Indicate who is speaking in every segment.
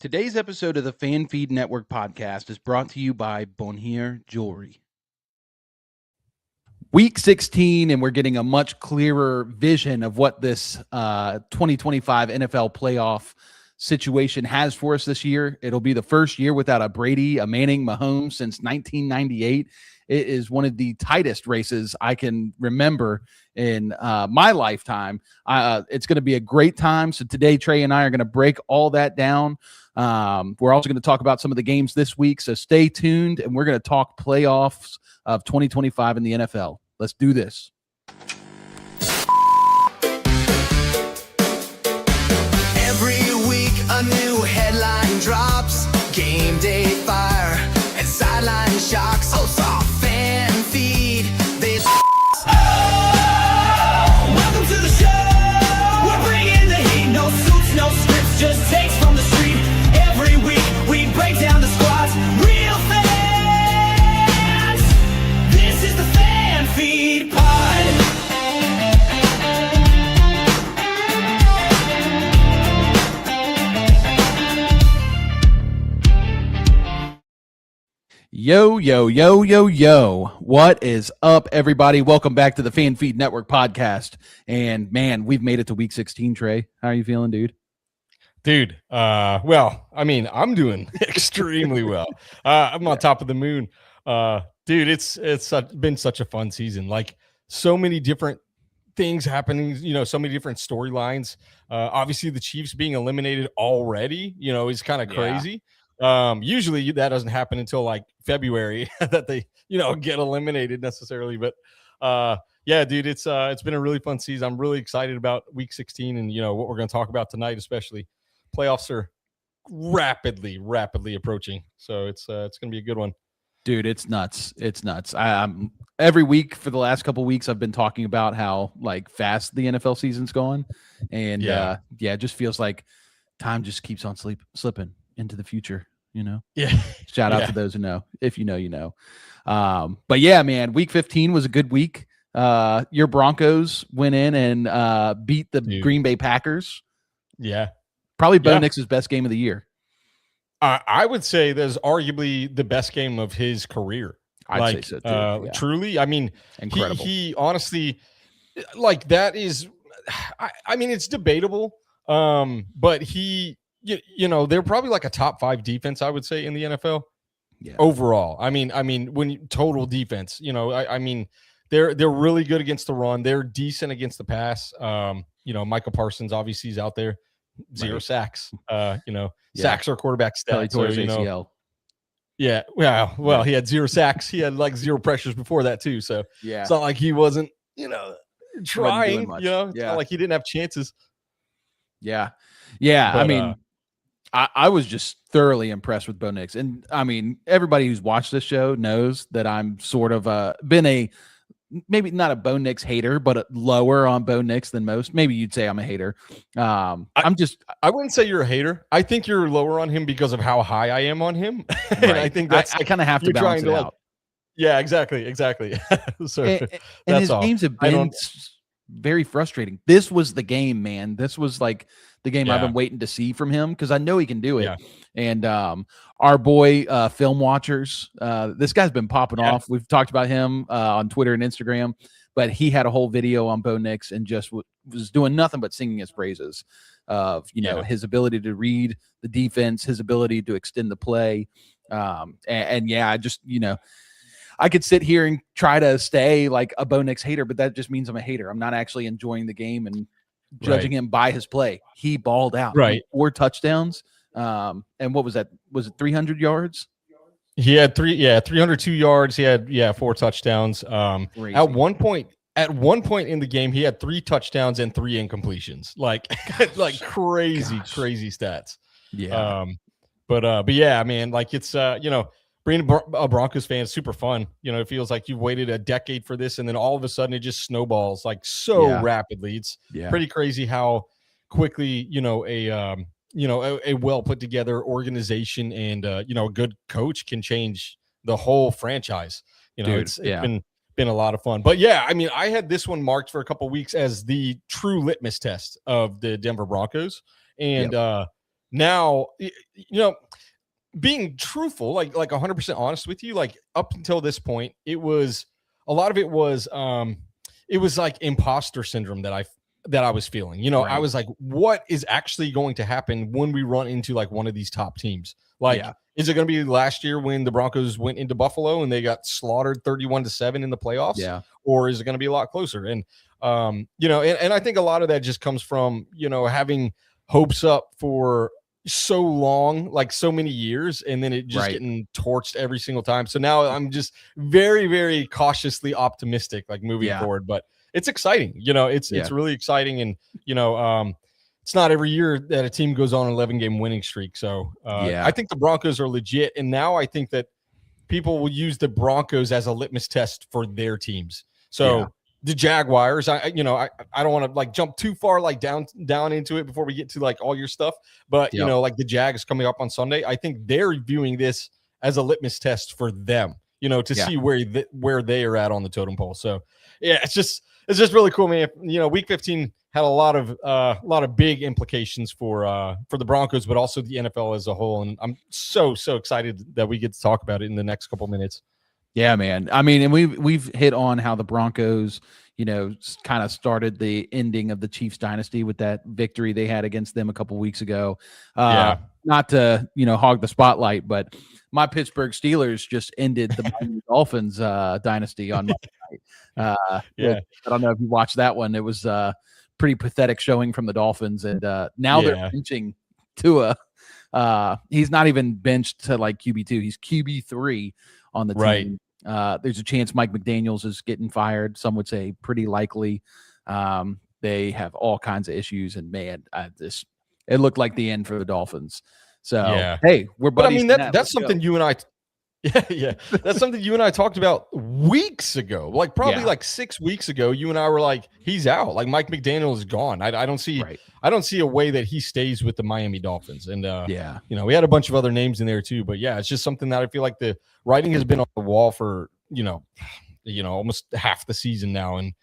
Speaker 1: Today's episode of the Fan Feed Network podcast is brought to you by Bonnier Jewelry. Week 16, and we're getting a much clearer vision of what this 2025 NFL playoff situation has for us this year. It'll be the first year without a Brady, a Manning, Mahomes since 1998. It is one of the tightest races I can remember in my lifetime. It's going to be a great time. So today, Trey and I are going to break all that down. We're also going to talk about some of the games this week. So stay tuned, and we're going to talk playoffs of 2025 in the NFL. Let's do this.
Speaker 2: Every week a new headline drops. Game day fire and sideline shocks. Oh, soft fan feed. This. Welcome to the show. We're bringing the heat. No suits, no scripts, just takes from the street. Every week we break down the squads. Real fans. This is the Fan Feed Pod.
Speaker 1: Yo, yo, yo, yo, yo. What is up, everybody? Welcome back to the Fan Feed Network podcast. And man, we've made it to week 16, Trey. How are you feeling, dude?
Speaker 3: Dude, well, I mean, I'm doing extremely well. I'm on top of the moon. Dude, it's been such a fun season. Like, so many different things happening, so many different storylines. Obviously, the Chiefs being eliminated already, is kind of crazy. Usually that doesn't happen until like February that they, get eliminated necessarily. But yeah, dude, it's been a really fun season. I'm really excited about week 16 and, what we're going to talk about tonight, especially. Playoffs are rapidly approaching. So it's going to be a good one.
Speaker 1: Dude, it's nuts. It's nuts. I'm every week for the last couple of weeks, I've been talking about how like fast the NFL season's going. And it just feels like time just keeps on slipping into the future,
Speaker 3: Yeah.
Speaker 1: Shout out to those who know. If you know, you know. But yeah, man, week 15 was a good week. Your Broncos went in and beat the Green Bay Packers.
Speaker 3: Yeah.
Speaker 1: Probably Bo Nix's best game of the year.
Speaker 3: I would say that's arguably the best game of his career.
Speaker 1: I'd say so too.
Speaker 3: Truly. I mean,
Speaker 1: incredible.
Speaker 3: He honestly, like, that is, I mean, it's debatable. But they're probably like a top 5 defense, I would say, in the NFL.
Speaker 1: Yeah.
Speaker 3: Overall. I mean, when total defense, I mean, they're really good against the run. They're decent against the pass. Michael Parsons obviously is out there. 0 sacks. Sacks are quarterback stats.
Speaker 1: So, ACL.
Speaker 3: Yeah. Well, he had 0 sacks. He had like 0 pressures before that too. So it's not like he wasn't, trying. It's not like he didn't have chances.
Speaker 1: Yeah. Yeah. But, I mean, I was just thoroughly impressed with Bo Nix. And I mean, everybody who's watched this show knows that I'm sort of been maybe not a Bo Nix hater, but lower on Bo Nix than most. Maybe you'd say I'm a hater. I
Speaker 3: wouldn't say you're a hater. I think you're lower on him because of how high I am on him.
Speaker 1: Right.
Speaker 3: And I think that's
Speaker 1: I kind of have to balance it out.
Speaker 3: Yeah, exactly. So
Speaker 1: and his games have been very frustrating. This was the game, man. This was like the game I've been waiting to see from him because I know he can do it. Yeah. And our boy, Film Watchers, this guy's been popping off. We've talked about him on Twitter and Instagram, but he had a whole video on Bo Nix and just was doing nothing but singing his praises of, his ability to read the defense, his ability to extend the play. I just, I could sit here and try to stay like a Bo Nix hater, but that just means I'm a hater. I'm not actually enjoying the game and judging him by his play. He balled out.
Speaker 3: Right.
Speaker 1: 4 touchdowns. And what was that? Was it 300 yards?
Speaker 3: He had 302 yards. He had 4 touchdowns. At one point in the game, he had 3 touchdowns and 3 incompletions. Like crazy stats.
Speaker 1: Yeah.
Speaker 3: But yeah, man, like it's being a Broncos fan is super fun. It feels like you've waited a decade for this, and then all of a sudden it just snowballs like so rapidly. It's pretty crazy how quickly, a well put together organization and a good coach can change the whole franchise. It's been a lot of fun. But yeah, I mean, I had this one marked for a couple of weeks as the true litmus test of the Denver Broncos. And now, being truthful, like 100% honest with you, like up until this point, it was like imposter syndrome that I was feeling. Right. I was like, what is actually going to happen when we run into like one of these top teams? Like, is it going to be last year when the Broncos went into Buffalo and they got slaughtered 31-7 in the playoffs?
Speaker 1: Yeah.
Speaker 3: Or is it going to be a lot closer? And, and I think a lot of that just comes from, having hopes up for so long, like so many years, and then it just getting torched every single time. So now I'm just very, very cautiously optimistic, like moving forward, but it's exciting. It's really exciting. And, it's not every year that a team goes on an 11-game winning streak. So I think the Broncos are legit. And now I think that people will use the Broncos as a litmus test for their teams. So the Jaguars, I don't want to like jump too far, like down into it before we get to like all your stuff. But, like the Jags coming up on Sunday, I think they're viewing this as a litmus test for them, to see where they are at on the totem pole. So, yeah, it's just really cool, man. Week 15 had a lot of big implications for the Broncos, but also the NFL as a whole. And I'm so excited that we get to talk about it in the next couple minutes.
Speaker 1: Yeah, man. I mean, and we've hit on how the Broncos, kind of started the ending of the Chiefs dynasty with that victory they had against them a couple weeks ago. Not to, hog the spotlight, but my Pittsburgh Steelers just ended the Miami Dolphins dynasty on Monday night. I don't know if you watched that one. It was pretty pathetic showing from the Dolphins, and now they're benching Tua. He's not even benched to like QB2. He's QB3 on the team. There's a chance Mike McDaniels is getting fired. Some would say pretty likely. They have all kinds of issues, and man, it looked like the end for the Dolphins. So hey, we're buddies.
Speaker 3: But I mean, that's something you and I. That's something you and I talked about weeks ago, like probably like 6 weeks ago. You and I were like, he's out. Like Mike McDaniel is gone. I don't see a way that he stays with the Miami Dolphins. And we had a bunch of other names in there too, but it's just something that I feel like the writing has been on the wall for almost half the season now. And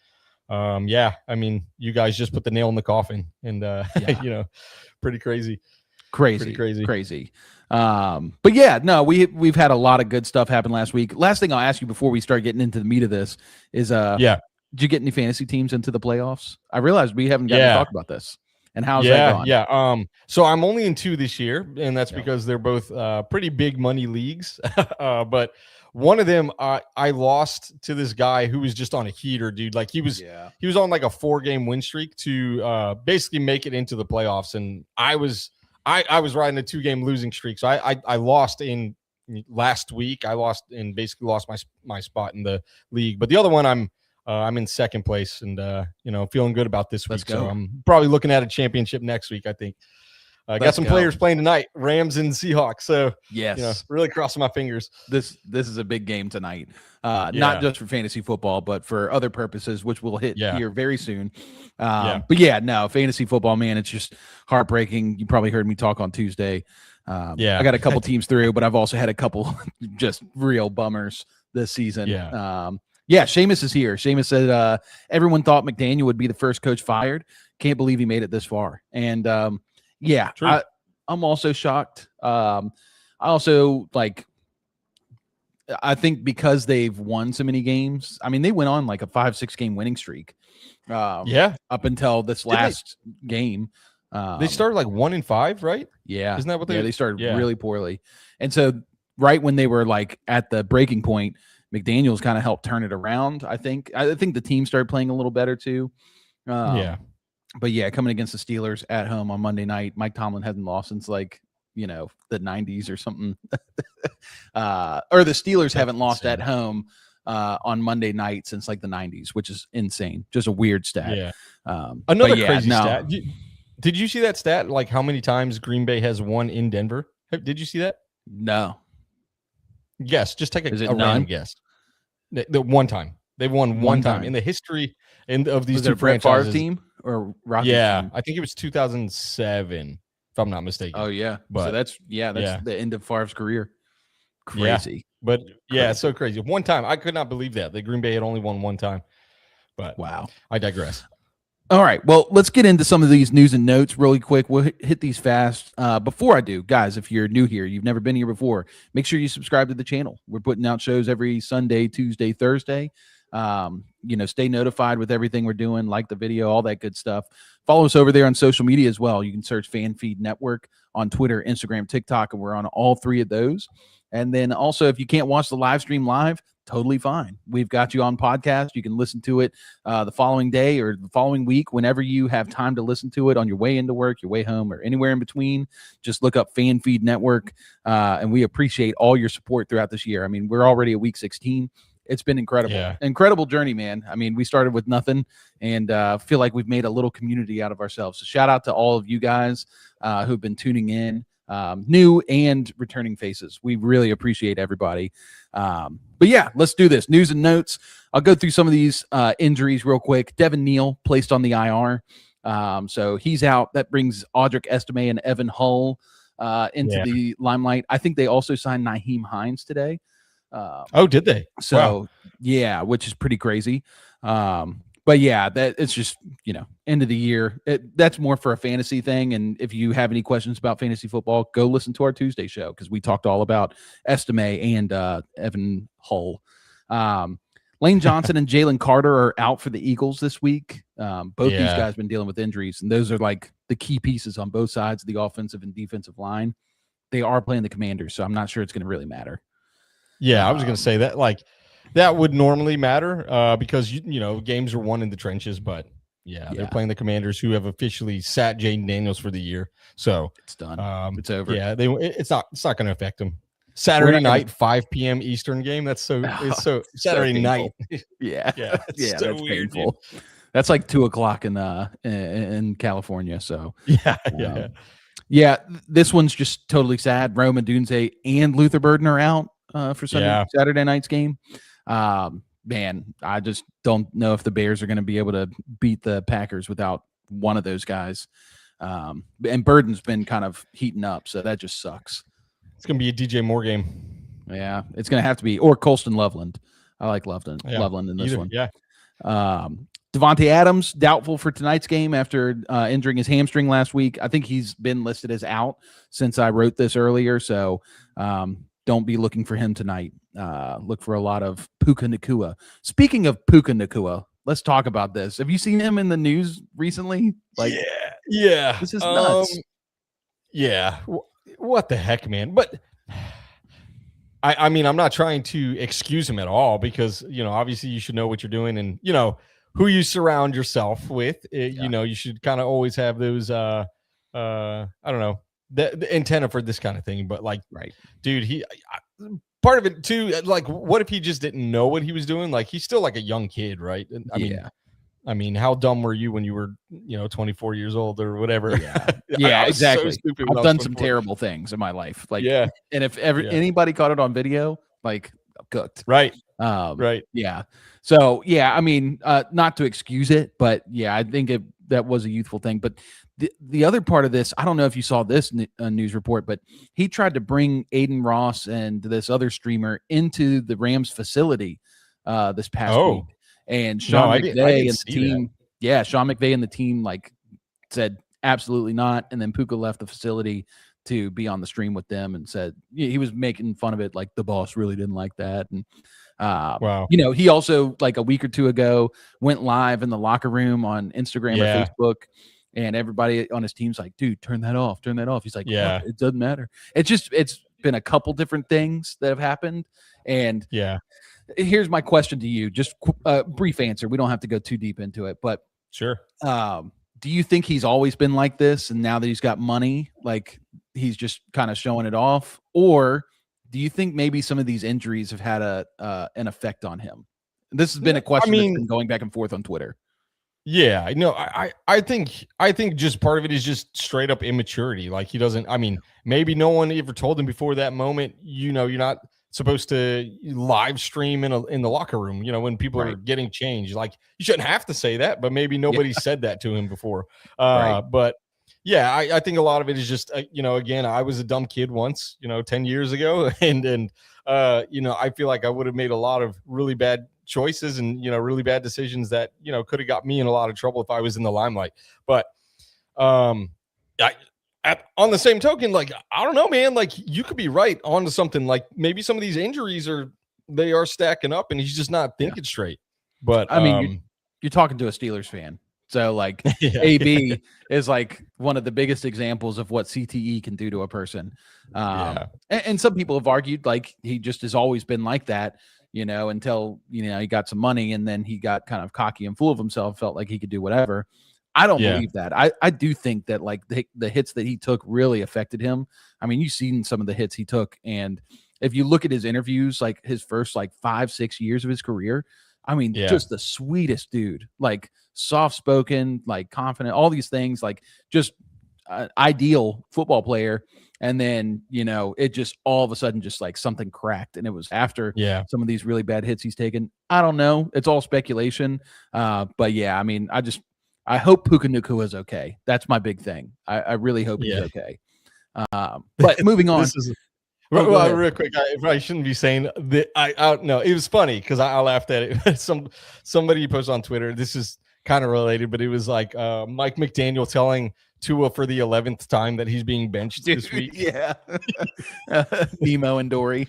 Speaker 3: I mean, you guys just put the nail in the coffin, and pretty crazy.
Speaker 1: But no, we've had a lot of good stuff happen last week. Last thing I'll ask you before we start getting into the meat of this is did you get any fantasy teams into the playoffs? I realized we haven't gotten to talk about this. And how's that going?
Speaker 3: So I'm only in 2 this year, and that's because they're both pretty big money leagues. But one of them I lost to this guy who was just on a heater, dude. Like he was on like a 4-game win streak to basically make it into the playoffs, and I was riding a 2-game losing streak. So I lost in last week. I basically lost my spot in the league. But the other one I'm in second place, and feeling good about this week. So I'm probably looking at a championship next week, I think. Got some players playing tonight, Rams and Seahawks. So really crossing my fingers.
Speaker 1: This is a big game tonight. Not just for fantasy football, but for other purposes, which we'll hit here very soon. But fantasy football, man, it's just heartbreaking. You probably heard me talk on Tuesday. I got a couple teams through, but I've also had a couple just real bummers this season. Seamus is here. Seamus said everyone thought McDaniel would be the first coach fired. Can't believe he made it this far. And I'm also shocked. I think because they've won so many games. I mean, they went on like a 5-6 game winning streak. Up until this last game.
Speaker 3: They started like 1-5, right?
Speaker 1: Yeah.
Speaker 3: Isn't that what
Speaker 1: they started really poorly. And so right when they were like at the breaking point, McDaniels kind of helped turn it around. I think the team started playing a little better too. But coming against the Steelers at home on Monday night, Mike Tomlin hasn't lost since like, the 90s or something. Or the Steelers haven't lost at home on Monday night since like the 90s, which is insane. Just a weird stat.
Speaker 3: Another crazy stat. Did you see that stat? Like how many times Green Bay has won in Denver? Did you see that?
Speaker 1: No.
Speaker 3: Guess. Just take a random guess. The one time. They've won one time in the history of these two franchises.
Speaker 1: Favre team or Rocky team?
Speaker 3: I think it was 2007, if I'm not mistaken.
Speaker 1: Oh, yeah. But so that's the end of Favre's career. Crazy.
Speaker 3: But so crazy. One time. I could not believe that. The Green Bay had only won one time. But
Speaker 1: wow.
Speaker 3: I digress.
Speaker 1: All right. Well, let's get into some of these news and notes really quick. We'll hit these fast. Before I do, guys, if you're new here, you've never been here before, make sure you subscribe to the channel. We're putting out shows every Sunday, Tuesday, Thursday. Stay notified with everything we're doing, like the video, all that good stuff. Follow us over there on social media as well. You can search Fan Feed Network on Twitter, Instagram, TikTok, and we're on all three of those. And then also, if you can't watch the live stream live, totally fine. We've got you on podcast. You can listen to it the following day or the following week, whenever you have time to listen to it on your way into work, your way home, or anywhere in between. Just look up Fan Feed Network, and we appreciate all your support throughout this year. I mean, we're already at week 16. It's been incredible.
Speaker 3: Yeah.
Speaker 1: Incredible journey, man. I mean, we started with nothing and feel like we've made a little community out of ourselves. So shout out to all of you guys who've been tuning in, new and returning faces. We really appreciate everybody. But yeah, let's do this. News and notes. I'll go through some of these injuries real quick. Devin Neal placed on the IR. So he's out. That brings Audric Estime and Evan Hull into the limelight. I think they also signed Nyheim Hines today.
Speaker 3: Did they?
Speaker 1: So wow. Yeah, which is pretty crazy. But yeah, that it's just, end of the year. That's more for a fantasy thing. And if you have any questions about fantasy football, go listen to our Tuesday show because we talked all about Estime and Evan Hull. Lane Johnson and Jalen Carter are out for the Eagles this week. Both these guys have been dealing with injuries, and those are like the key pieces on both sides of the offensive and defensive line. They are playing the Commanders, so I'm not sure it's going to really matter.
Speaker 3: Yeah, I was going to say that, like, that would normally matter because, games are won in the trenches. But, they're playing the Commanders, who have officially sat Jaden Daniels for the year. So
Speaker 1: it's done. It's over.
Speaker 3: Yeah, it's not going to affect them. Saturday night, 5 p.m. Eastern game. That's it's so Saturday night.
Speaker 1: Yeah.
Speaker 3: So
Speaker 1: that's
Speaker 3: weird,
Speaker 1: painful. Dude. That's like 2:00 in California. So yeah. This one's just totally sad. Rome Odunze and Luther Burden are out for Saturday night's game. Man, I just don't know if the Bears are going to be able to beat the Packers without one of those guys. And Burden's been kind of heating up, so that just sucks.
Speaker 3: It's going to be a DJ Moore game.
Speaker 1: Yeah, it's going to have to be, or Colston Loveland. I like Loveland in this one.
Speaker 3: Yeah.
Speaker 1: Devontae Adams, doubtful for tonight's game after injuring his hamstring last week. I think he's been listed as out since I wrote this earlier, so don't be looking for him tonight. Look for a lot of Puka Nacua. Speaking of Puka Nacua, let's talk about this. Have you seen him in the news recently?
Speaker 3: Yeah.
Speaker 1: This is nuts.
Speaker 3: What the heck, man? But I mean, I'm not trying to excuse him at all because, obviously you should know what you're doing and, who you surround yourself with. You should kind of always have those, I don't know, the antenna for this kind of thing. But dude, part of it too, like, what if he just didn't know what he was doing? Like, he's still like a young kid, right? I mean, how dumb were you when you were, 24 years old or whatever?
Speaker 1: Yeah, exactly. So I've done some terrible things in my life. And if anybody caught it on video, cooked.
Speaker 3: Right.
Speaker 1: Right. Yeah. So, I mean, not to excuse it, but I think that was a youthful thing. But the other part of this, I don't know if you saw this news report, but he tried to bring Aiden Ross and this other streamer into the Rams facility this past week. And Sean McVay and the team, Sean McVay and the team said absolutely not. And then Puka left the facility to be on the stream with them and said he was making fun of it, like the boss really didn't like that. And wow, he also a week or two ago went live in the locker room on Instagram or Facebook, and everybody on his team's like, "Dude, turn that off, turn that off." He's like, "Yeah, it doesn't matter." It's been a couple different things that have happened, and here's my question to you, just a brief answer. We don't have to go too deep into it, but
Speaker 3: sure.
Speaker 1: Do you think he's always been like this, and now that he's got money, he's just kind of showing it off, or do you think maybe some of these injuries have had an effect on him? This has been a question that's been going back and forth on Twitter.
Speaker 3: Yeah, no, I think just part of it is just straight up immaturity. Like, he doesn't. I mean, maybe no one ever told him before that moment. You're not supposed to live stream in the locker room, when people are getting changed. Like, you shouldn't have to say that, but maybe nobody said that to him before. But I think a lot of it is just, again, I was a dumb kid once, 10 years ago. And I feel like I would have made a lot of really bad choices and, really bad decisions that, could have got me in a lot of trouble if I was in the limelight. But on the same token, like, I don't know, man, like you could be right onto something. Like maybe some of these injuries are stacking up and he's just not thinking straight. But
Speaker 1: I mean, you're talking to a Steelers fan. So like AB is like one of the biggest examples of what CTE can do to a person. And some people have argued like he just has always been like that, until, he got some money and then he got kind of cocky and full of himself, felt like he could do whatever. I don't believe that. I do think that like the hits that he took really affected him. I mean, you've seen some of the hits he took. And if you look at his interviews, like his first like 5-6 years of his career, I mean, just the sweetest dude, like soft-spoken, like confident, all these things, like just ideal football player. And then, it just all of a sudden just like something cracked. And it was after some of these really bad hits he's taken. I don't know. It's all speculation. But yeah, I mean, I hope Puka Nacua is okay. That's my big thing. I really hope he's okay. But moving on.
Speaker 3: Well, real quick, I shouldn't be saying that. I don't know. It was funny because I laughed at it. Somebody posted on Twitter. This is kind of related, but it was like Mike McDaniel telling Tua for the 11th time that he's being benched this week.
Speaker 1: Yeah, Nemo and Dory.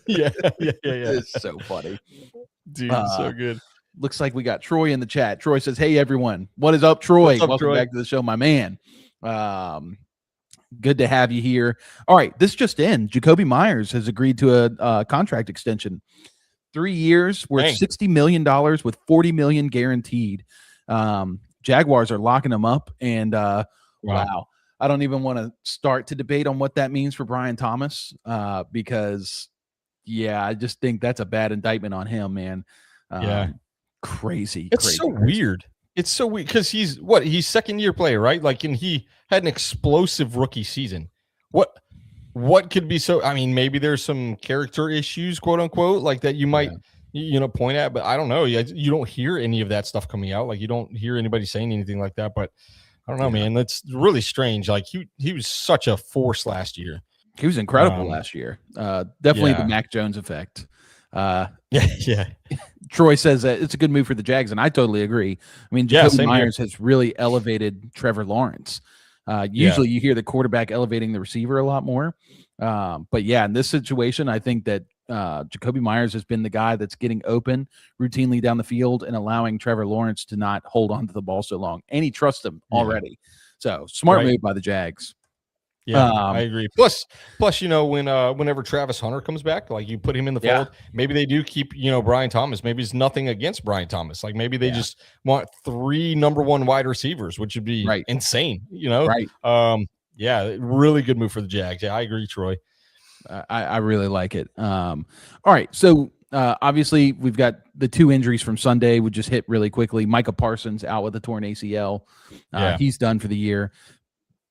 Speaker 3: yeah.
Speaker 1: It's so funny,
Speaker 3: dude. So good.
Speaker 1: Looks like we got Troy in the chat. Troy says, "Hey everyone, what is up, Troy?
Speaker 3: What's up,
Speaker 1: Welcome
Speaker 3: Troy?
Speaker 1: Back to the show, my man. Good to have you here. All right, this just in. Jacoby Myers has agreed to a contract extension. 3 years worth $60 million with $40 million guaranteed. Jaguars are locking him up. And wow, I don't even want to start to debate on what that means for Brian Thomas because, I just think that's a bad indictment on him, man. Crazy.
Speaker 3: It's so weird. It's so weird because he's second-year player, right? Like, and he had an explosive rookie season. What could be so? I mean, maybe there's some character issues, quote unquote, like that you might point at, but I don't know. You don't hear any of that stuff coming out. Like, you don't hear anybody saying anything like that. But I don't know, man. That's really strange. Like he was such a force last year.
Speaker 1: He was incredible last year. Definitely the Mac Jones effect. Troy says that it's a good move for the Jags, and I totally agree. I mean, Jacoby Myers has really elevated Trevor Lawrence. Usually you hear the quarterback elevating the receiver a lot more. But in this situation, I think that Jacoby Myers has been the guy that's getting open routinely down the field and allowing Trevor Lawrence to not hold on to the ball so long. And he trusts him already. So smart move by the Jags.
Speaker 3: Yeah, I agree. Plus, whenever Travis Hunter comes back, like you put him in the fold, maybe they do keep, Brian Thomas. Maybe it's nothing against Brian Thomas. Like maybe they just want 3 number 1 wide receivers, which would be insane, Right. Really good move for the Jags. Yeah, I agree, Troy.
Speaker 1: I really like it. All right. So obviously we've got the 2 injuries from Sunday. We just hit really quickly. Micah Parsons out with a torn ACL. He's done for the year.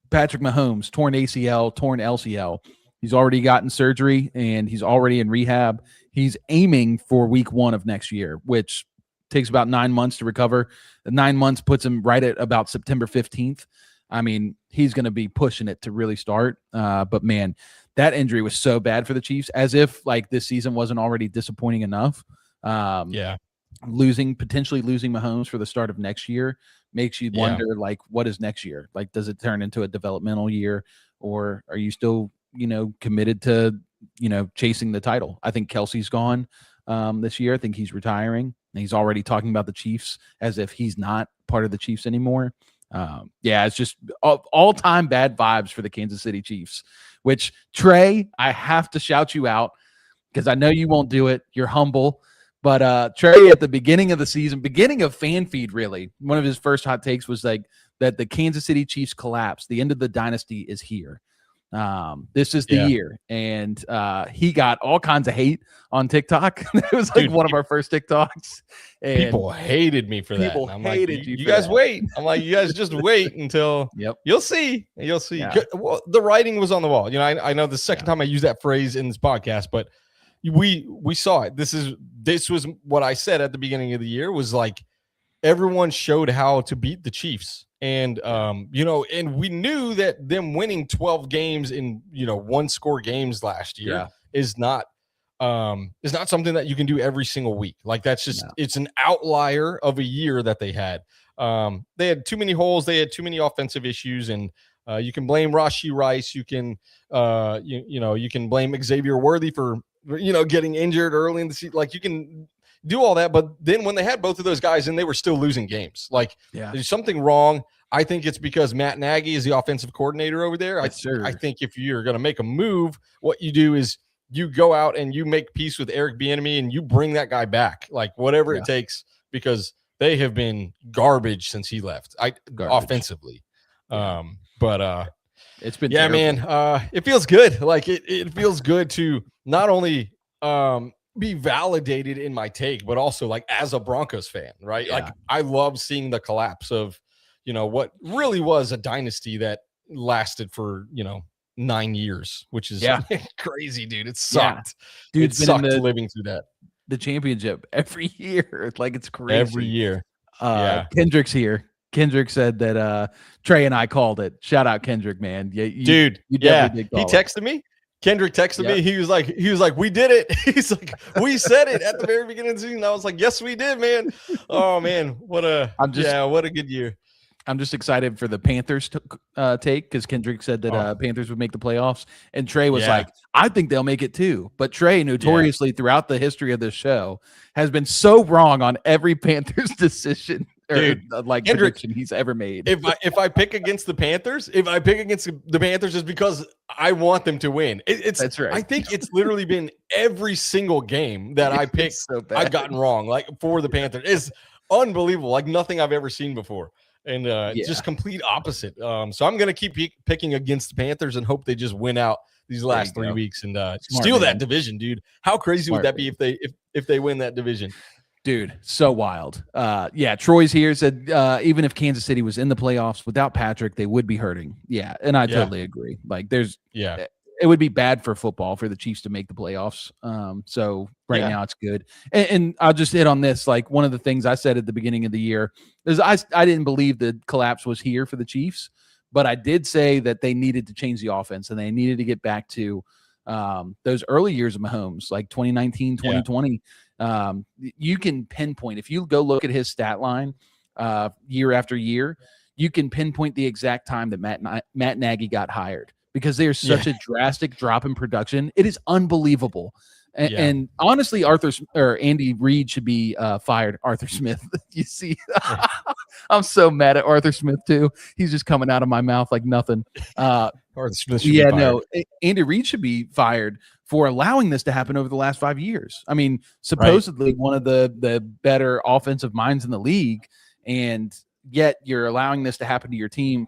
Speaker 1: Patrick Mahomes, torn ACL, torn LCL. He's already gotten surgery and he's already in rehab. He's aiming for week 1 of next year, which takes about 9 months to recover. The 9 months puts him right at about September 15th. I mean, he's going to be pushing it to really start. But man, that injury was so bad for the Chiefs, as if like this season wasn't already disappointing enough. Potentially losing Mahomes for the start of next year makes you wonder, like, what is next year? Like, does it turn into a developmental year, or are you still, committed to, chasing the title? I think Kelsey's gone this year. I think he's retiring. And he's already talking about the Chiefs as if he's not part of the Chiefs anymore. It's just all-time bad vibes for the Kansas City Chiefs, which, Trey, I have to shout you out because I know you won't do it. You're humble. But Trey, at the beginning of the season, beginning of Fan Feed, really, one of his first hot takes was like that the Kansas City Chiefs collapse. The end of the dynasty is here. This is the year. And he got all kinds of hate on TikTok. It was like one of our first TikToks. And
Speaker 3: people hated me for that.
Speaker 1: People hated you.
Speaker 3: You guys wait. I'm like, you guys just wait until you'll see. You'll see. Yeah. Well, the writing was on the wall. I know the second time I used that phrase in this podcast, but we saw it. This was what I said at the beginning of the year, was like everyone showed how to beat the Chiefs. And and we knew that them winning 12 games in 1-score games last year is not is not something that you can do every single week. Like that's just it's an outlier of a year that they had. They had too many holes, they had too many offensive issues, and you can blame Rashee Rice, you can you can blame Xavier Worthy for getting injured early in the season. Like you can do all that, but then when they had both of those guys and they were still losing games, like there's something wrong. I think it's because Matt Nagy is the offensive coordinator over there.
Speaker 1: Yes,
Speaker 3: I think if you're going to make a move, what you do is you go out and you make peace with Eric Bieniemy and you bring that guy back, like whatever it takes, because they have been garbage since he left. Offensively. But
Speaker 1: it's been
Speaker 3: terrible. Man. It feels good. Like it feels good to not only be validated in my take, but also like as a Broncos fan, right? Like I love seeing the collapse of what really was a dynasty that lasted for 9 years, which is crazy, dude. It sucked. Dude, it sucked living through that.
Speaker 1: The championship every year. Like it's crazy.
Speaker 3: Every year.
Speaker 1: Kendrick's here. Kendrick said that Trey and I called it. Shout out Kendrick, man.
Speaker 3: Dude, he texted me. Kendrick texted me. He was like, we did it. He's like, we said it at the very beginning of the season. I was like, yes, we did, man. Oh man, what a good year.
Speaker 1: I'm just excited for the Panthers to take, because Kendrick said that Panthers would make the playoffs, and Trey was like, I think they'll make it too. But Trey, notoriously throughout the history of this show, has been so wrong on every Panthers decision or prediction he's ever made.
Speaker 3: If I pick against the Panthers, it's because I want them to win. That's right. I think it's literally been every single game that I picked, I've gotten wrong. Like for the Panthers, it's unbelievable. Like nothing I've ever seen before. And just complete opposite. So I'm going to keep picking against the Panthers and hope they just win out these last 3 weeks and steal that division, dude. How crazy would that be if they win that division?
Speaker 1: Dude, so wild. Troy's here, said even if Kansas City was in the playoffs without Patrick, they would be hurting. Yeah, and I totally agree. Like it would be bad for football for the Chiefs to make the playoffs. So now it's good. And I'll just hit on this. Like one of the things I said at the beginning of the year is I didn't believe the collapse was here for the Chiefs, but I did say that they needed to change the offense and they needed to get back to those early years of Mahomes, like 2019, 2020. You can pinpoint, if you go look at his stat line year after year, you can pinpoint the exact time that Matt Nagy got hired, because there's such a drastic drop in production. It is unbelievable. And honestly, Andy Reid should be fired. Arthur Smith, you see, I'm so mad at Arthur Smith too. He's just coming out of my mouth like nothing.
Speaker 3: Arthur Smith should be fired.
Speaker 1: No, Andy Reid should be fired for allowing this to happen over the last 5 years. I mean, supposedly one of the better offensive minds in the league, and yet you're allowing this to happen to your team.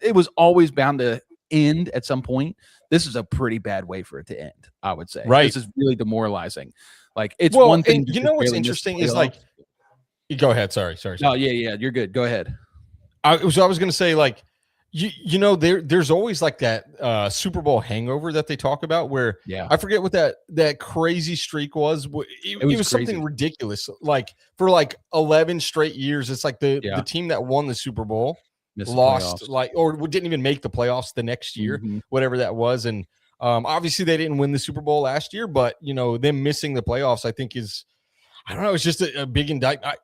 Speaker 1: It was always bound to end at some point. This is a pretty bad way for it to end, I would say.
Speaker 3: Right.
Speaker 1: This is really demoralizing. Like it's one thing.
Speaker 3: You know what's interesting is like, go ahead. Sorry.
Speaker 1: Oh yeah. You're good. Go ahead.
Speaker 3: I was going to say, like, there's always like that Super Bowl hangover that they talk about where I forget what that crazy streak was. It was something ridiculous. Like for like 11 straight years, it's like the team that won the Super Bowl lost or didn't even make the playoffs the next year, whatever that was. And obviously they didn't win the Super Bowl last year, but them missing the playoffs, I think is, I don't know, it's just a big indictment.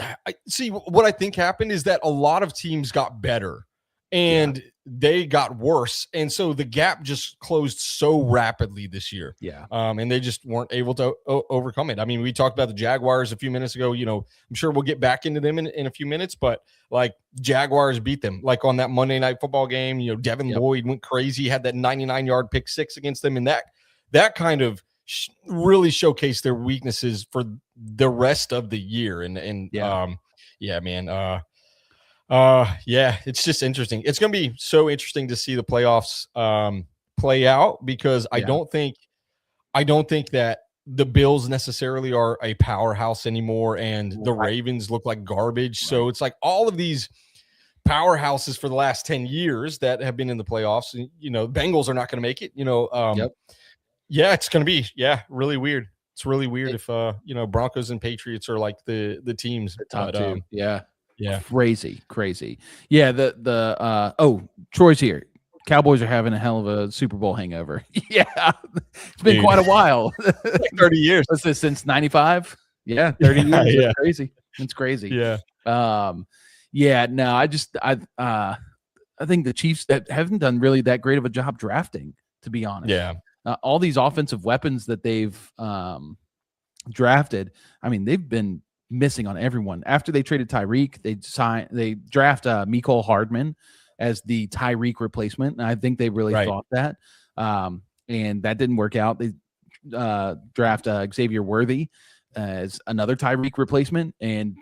Speaker 3: I see what I think happened is that a lot of teams got better and they got worse. And so the gap just closed so rapidly this year.
Speaker 1: Yeah.
Speaker 3: And they just weren't able to overcome it. I mean, we talked about the Jaguars a few minutes ago. I'm sure we'll get back into them in a few minutes, but like Jaguars beat them like on that Monday Night Football game. Devin Lloyd went crazy, had that 99-yard pick six against them. And that kind of really showcased their weaknesses for the rest of the year. It's just interesting. It's going to be so interesting to see the playoffs play out, because I don't think that the Bills necessarily are a powerhouse anymore, and the Ravens look like garbage. Right. So it's like all of these powerhouses for the last 10 years that have been in the playoffs. Bengals are not going to make it. It's going to be really weird. It's really weird if Broncos and Patriots are like the teams.
Speaker 1: The top two.
Speaker 3: Yeah.
Speaker 1: Crazy. Yeah. Troy's here. Cowboys are having a hell of a Super Bowl hangover. Yeah, it's been quite a while.
Speaker 3: Like 30 years.
Speaker 1: What's this, since 95? Yeah, 30 years.
Speaker 3: Yeah.
Speaker 1: That's crazy. It's crazy.
Speaker 3: Yeah.
Speaker 1: Yeah, no, I think the Chiefs that haven't done really that great of a job drafting, to be honest.
Speaker 3: Yeah.
Speaker 1: All these offensive weapons that they've drafted, I mean, they've been missing on everyone. After they traded Tyreek, they draft Mecole Hardman as the Tyreek replacement. And I think they really thought that. And that didn't work out. They draft Xavier Worthy as another Tyreek replacement. And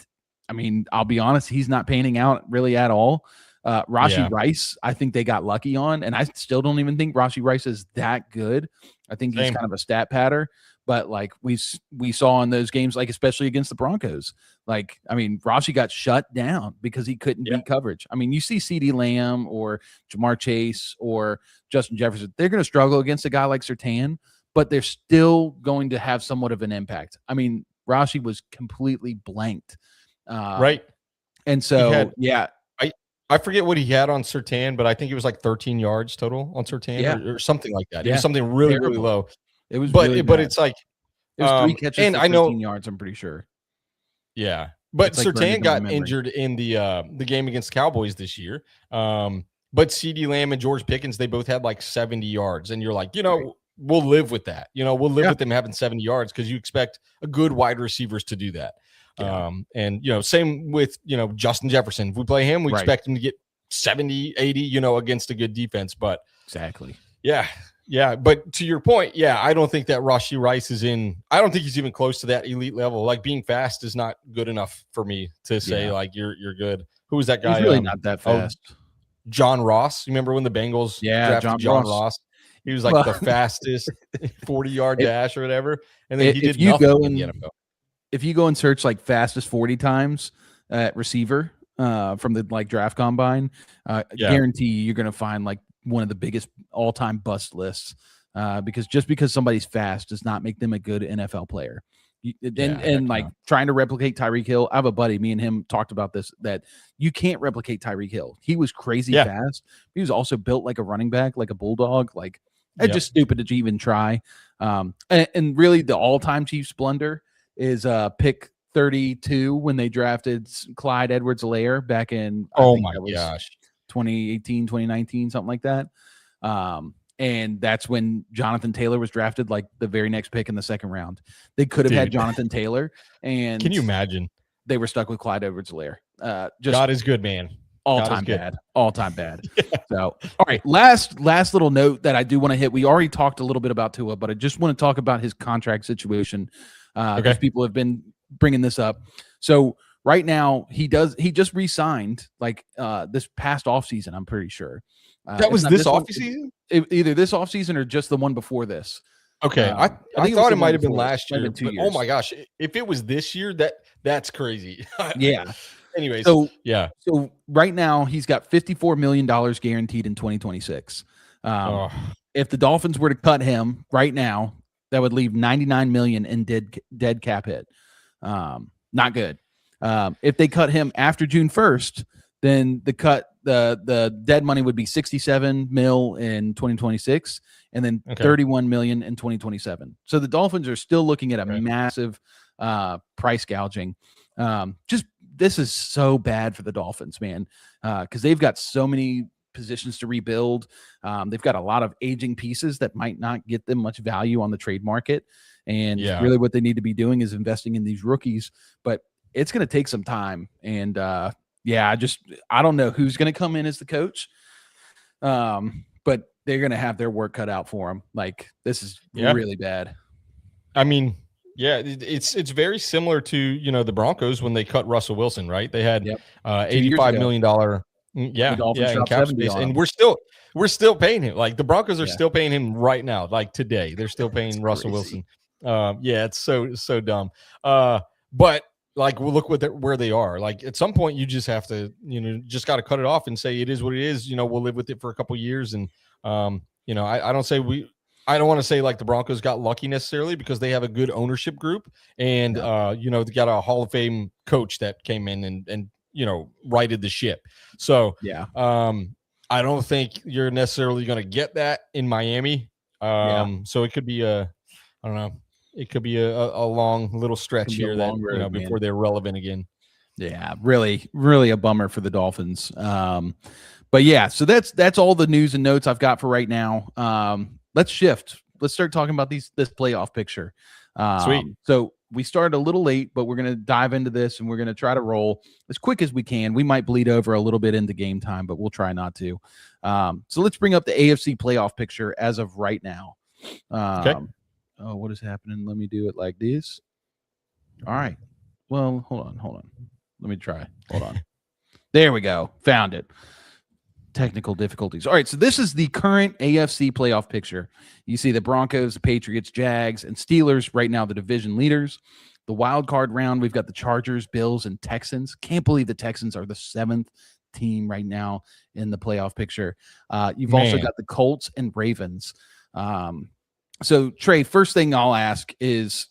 Speaker 1: I mean, I'll be honest, he's not panning out really at all. Rashee Rice, I think they got lucky on, and I still don't even think Rashee Rice is that good. I think he's kind of a stat patter, but like we saw in those games, like especially against the Broncos, like, I mean, Rashee got shut down because he couldn't beat coverage. I mean, you see CeeDee Lamb or Jamar Chase or Justin Jefferson, they're going to struggle against a guy like Surtain, but they're still going to have somewhat of an impact. I mean, Rashee was completely blanked.
Speaker 3: Right.
Speaker 1: And so,
Speaker 3: I forget what he had on Surtain, but I think it was like 13 yards total on Surtain or something like that. It was something really, really low.
Speaker 1: It was,
Speaker 3: but it's like
Speaker 1: it was 3 catches
Speaker 3: and
Speaker 1: for 13 yards. I'm pretty sure.
Speaker 3: Yeah, but
Speaker 1: like
Speaker 3: Surtain got injured in the game against Cowboys this year. But CeeDee Lamb and George Pickens, they both had like 70 yards, and you're like, we'll live with that. We'll live with them having 70 yards because you expect a good wide receivers to do that. And same with Justin Jefferson. If we play him, we expect him to get 70, 80, against a good defense. But
Speaker 1: exactly.
Speaker 3: Yeah. But to your point, I don't think that Rashee Rice I don't think he's even close to that elite level. Like, being fast is not good enough for me to say like you're good. Who was that guy?
Speaker 1: He's really not that fast.
Speaker 3: John Ross. You remember when the Bengals drafted John Ross? He was like the fastest 40-yard dash or whatever. And then he did nothing in the NFL.
Speaker 1: If you go and search like fastest 40 times at receiver from the like draft combine, guarantee you're going to find like one of the biggest all-time bust lists because somebody's fast does not make them a good NFL player. Like trying to replicate Tyreek Hill. I have a buddy, me and him talked about this, that you can't replicate Tyreek Hill. He was crazy fast. He was also built like a running back, like a bulldog. Like, it's just stupid to even try. And really the all-time Chiefs blunder is pick 32 when they drafted Clyde Edwards-Helaire back in 2018, 2019, something like that. And that's when Jonathan Taylor was drafted, like the very next pick in the second round. They could have had Jonathan Taylor, and
Speaker 3: can you imagine?
Speaker 1: They were stuck with Clyde Edwards-Helaire.
Speaker 3: God is good, man.
Speaker 1: All time bad. So, all right. Last little note that I do want to hit. We already talked a little bit about Tua, but I just want to talk about his contract situation. Because people have been bringing this up. So right now he just re-signed like this past offseason, I'm pretty sure.
Speaker 3: That was this offseason?
Speaker 1: Either this offseason or just the one before this.
Speaker 3: Okay. I thought it might have been last year.
Speaker 1: But,
Speaker 3: oh my gosh. If it was this year, that's crazy.
Speaker 1: Yeah.
Speaker 3: Anyways.
Speaker 1: So right now he's got $54 million guaranteed in 2026. If the Dolphins were to cut him right now, that would leave $99 million in dead cap hit. Not good. If they cut him after June 1st, then the dead money would be $67 million in 2026, and then $31 million in 2027. So the Dolphins are still looking at a massive price gouging. This is so bad for the Dolphins, man, because they've got so many positions to rebuild. They've got a lot of aging pieces that might not get them much value on the trade market. And really what they need to be doing is investing in these rookies, but it's going to take some time. And I don't know who's going to come in as the coach. But they're going to have their work cut out for them. Like, this is really bad.
Speaker 3: I mean, it's very similar to, the Broncos when they cut Russell Wilson, right? They had $85 million. In cap space, and we're still paying him. Like, the Broncos are still paying him right now. Like today, they're still paying Russell Wilson. It's so dumb. But like, we'll look where they are. Like, at some point, you just have to, just got to cut it off and say it is what it is. We'll live with it for a couple of years. And I don't want to say like the Broncos got lucky necessarily, because they have a good ownership group, and they got a Hall of Fame coach that came in and righted the ship. So I don't think you're necessarily going to get that in Miami. So it could be I don't know. It could be a long little stretch here that before they're relevant again.
Speaker 1: Yeah, really, really a bummer for the Dolphins. But yeah, so that's all the news and notes I've got for right now. Let's shift. Let's start talking about this playoff picture.
Speaker 3: Sweet.
Speaker 1: So we started a little late, but we're going to dive into this and we're going to try to roll as quick as we can. We might bleed over a little bit into game time, but we'll try not to. So let's bring up the AFC playoff picture as of right now.
Speaker 3: Okay.
Speaker 1: Oh, what is happening? Let me do it like this. All right. Well, hold on. Let me try. Hold on. There we go. Found it. Technical difficulties. All right, so this is the current AFC playoff picture. You see the Broncos, the Patriots, Jags, and Steelers right now, the division leaders. The wild card round, we've got the Chargers, Bills, and Texans. Can't believe the Texans are the 7th team right now in the playoff picture. You've also got the Colts and Ravens. So, Trey, first thing I'll ask is,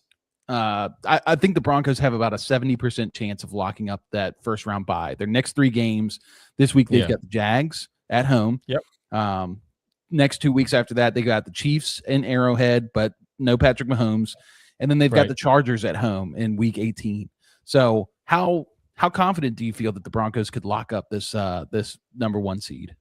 Speaker 1: I think the Broncos have about a 70% chance of locking up that first round bye. Their next 3 games this week, they've got the Jags at home.
Speaker 3: Yep.
Speaker 1: Next 2 weeks after that, they got the Chiefs in Arrowhead, but no Patrick Mahomes. And then they've got the Chargers at home in week 18. So how confident do you feel that the Broncos could lock up this number 1 seed?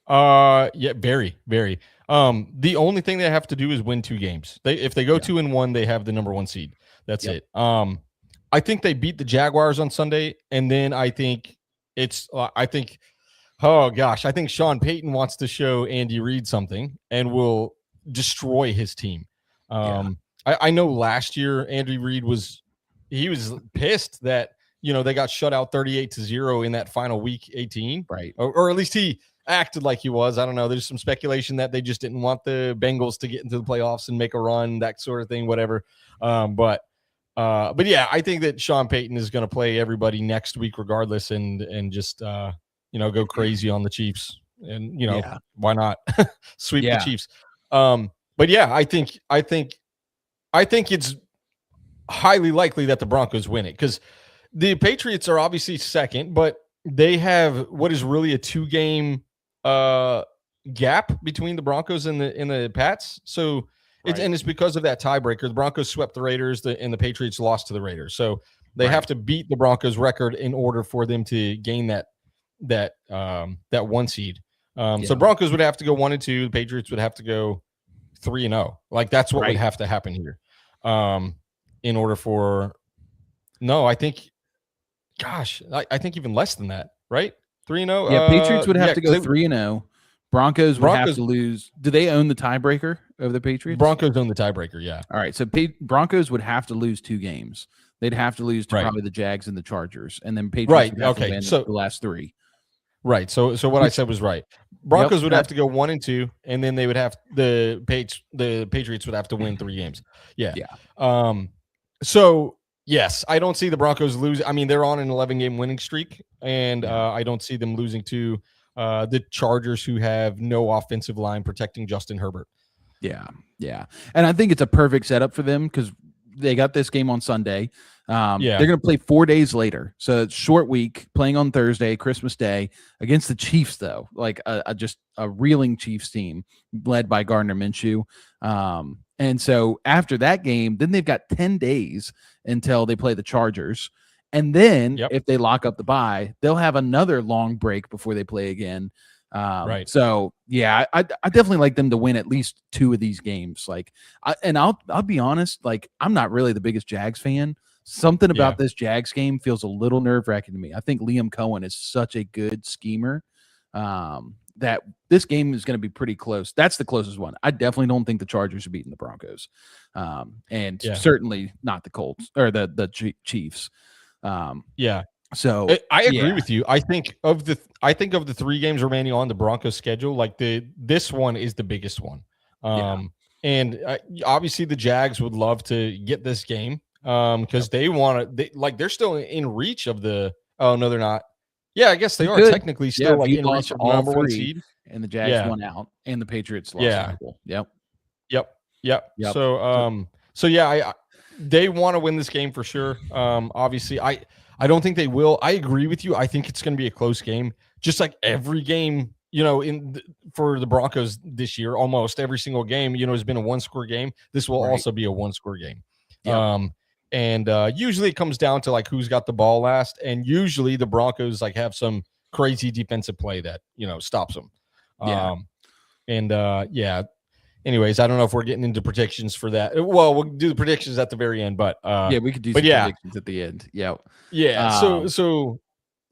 Speaker 3: Yeah, very, very. The only thing they have to do is win 2 games. If they go 2-1, they have the number 1 seed. That's it. I think they beat the Jaguars on Sunday, and then I think I think Sean Payton wants to show Andy Reid something and will destroy his team. I know last year Andy Reid was pissed that they got shut out 38-0 in that final week 18,
Speaker 1: right?
Speaker 3: Or at least he acted like he was. I don't know. There's some speculation that they just didn't want the Bengals to get into the playoffs and make a run, that sort of thing, whatever. But yeah, I think that Sean Payton is going to play everybody next week regardless and just go crazy on the Chiefs. And why not sweep the Chiefs? But yeah, I think it's highly likely that the Broncos win it because the Patriots are obviously second, but they have what is really a 2-game gap between the Broncos and the Pats. So it's because of that tiebreaker. The Broncos swept the Raiders, and the Patriots lost to the Raiders. So they have to beat the Broncos record in order for them to gain that 1 seed. So Broncos would have to go 1-2. The Patriots would have to go 3-0. Like that's what would have to happen here. In order for I think even less than that, right? 3-0.
Speaker 1: Yeah, Patriots would have to go 3-0. Broncos would have to lose. Do they own the tiebreaker of the Patriots?
Speaker 3: Broncos own the tiebreaker, yeah.
Speaker 1: All right, so Broncos would have to lose 2 games. They'd have to lose to probably the Jags and the Chargers, and then Patriots would have to win the last 3.
Speaker 3: Right. So what I said was right. Broncos would have to go 1-2, and then they would have the Patriots would have to win 3 games. Yeah. So yes, I don't see the Broncos losing. I mean, they're on an 11-game winning streak, and I don't see them losing to the Chargers, who have no offensive line protecting Justin Herbert.
Speaker 1: Yeah. And I think it's a perfect setup for them because they got this game on Sunday. They're going to play 4 days later. So it's short week, playing on Thursday, Christmas Day, against the Chiefs, though. Like just a reeling Chiefs team led by Gardner Minshew. And so after that game, then they've got 10 days until they play the Chargers. And then if they lock up the bye, they'll have another long break before they play again. So yeah, I definitely like them to win at least 2 of these games. I'll be honest, like I'm not really the biggest Jags fan. Something about this Jags game feels a little nerve-wracking to me. I think Liam Cohen is such a good schemer that this game is going to be pretty close. That's the closest one. I definitely don't think the Chargers are beating the Broncos, and certainly not the Colts or the Chiefs. So
Speaker 3: I agree with you. I think of the 3 games remaining on the Broncos schedule, like this one is the biggest one. And obviously the Jags would love to get this game because they want to. They're still in reach of the. Oh no, they're not. Yeah, I guess they are technically still in reach of the number 1 seed.
Speaker 1: And the Jags won out, and the Patriots lost.
Speaker 3: Yep. So they want to win this game for sure. Obviously, I don't think they will. I agree with you. I think it's going to be a close game, just like every game, for the Broncos this year, almost every single game, has been a 1-score game. This will also be a 1-score game. Yep. And usually it comes down to like who's got the ball last, and usually the Broncos like have some crazy defensive play that stops them. Anyways, I don't know if we're getting into predictions for that. Well, we'll do the predictions at the very end, but
Speaker 1: we could do some predictions at the end.
Speaker 3: So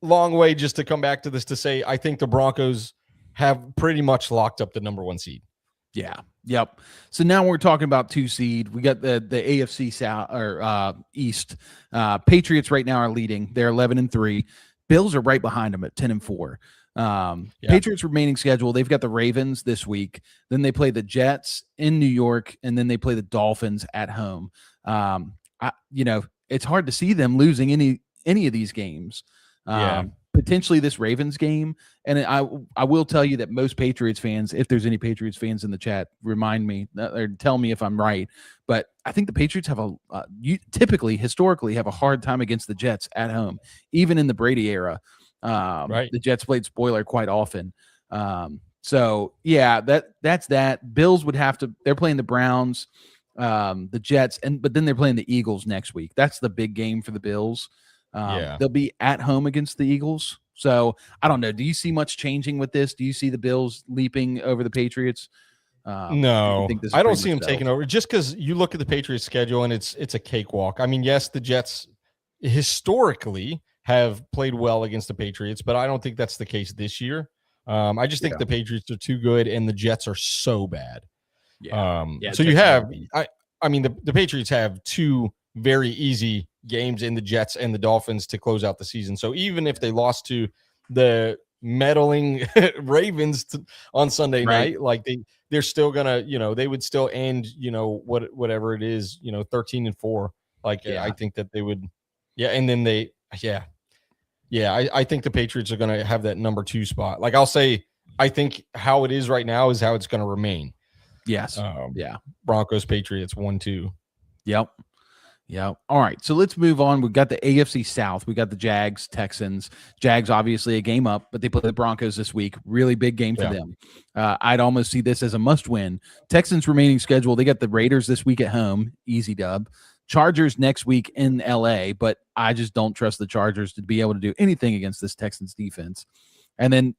Speaker 3: long way just to come back to this to say I think the Broncos have pretty much locked up the number 1 seed.
Speaker 1: Yep. So now we're talking about 2 seed. We got the AFC South or East. Patriots right now are leading. They're 11-3. Bills are right behind them at 10-4. Patriots remaining schedule. They've got the Ravens this week. Then they play the Jets in New York, and then they play the Dolphins at home. It's hard to see them losing any of these games. Potentially this Ravens game. And I will tell you that most Patriots fans, if there's any Patriots fans in the chat, remind me or tell me if I'm right. But I think the Patriots have historically have a hard time against the Jets at home, even in the Brady era. The Jets played spoiler quite often. That's that. Bills would have to. They're playing the Browns, the Jets, but then they're playing the Eagles next week. That's the big game for the Bills. They'll be at home against the Eagles. So I don't know. Do you see much changing with this? Do you see the Bills leaping over the Patriots?
Speaker 3: No, I don't see them taking over just because you look at the Patriots schedule and it's a cakewalk. I mean, yes, the Jets historically have played well against the Patriots, but I don't think that's the case this year. I just think the Patriots are too good and the Jets are so bad. So you have, the Patriots have 2 very easy games in the Jets and the Dolphins to close out the season. So even if they lost to the meddling Ravens on Sunday night, like they're still gonna, they would still end, whatever it is, 13-4. I think that they would, and then I think the Patriots are going to have that number 2 spot. Like I'll say, I think how it is right now is how it's going to remain.
Speaker 1: Yes.
Speaker 3: Broncos, Patriots, 1-2.
Speaker 1: Yep. All right. So let's move on. We've got the AFC South. We got the Jags, Texans. Jags, obviously a game up, but they play the Broncos this week. Really big game for them. I'd almost see this as a must win. Texans remaining schedule. They got the Raiders this week at home. Easy dub. Chargers next week in LA, but I just don't trust the Chargers to be able to do anything against this Texans defense. And then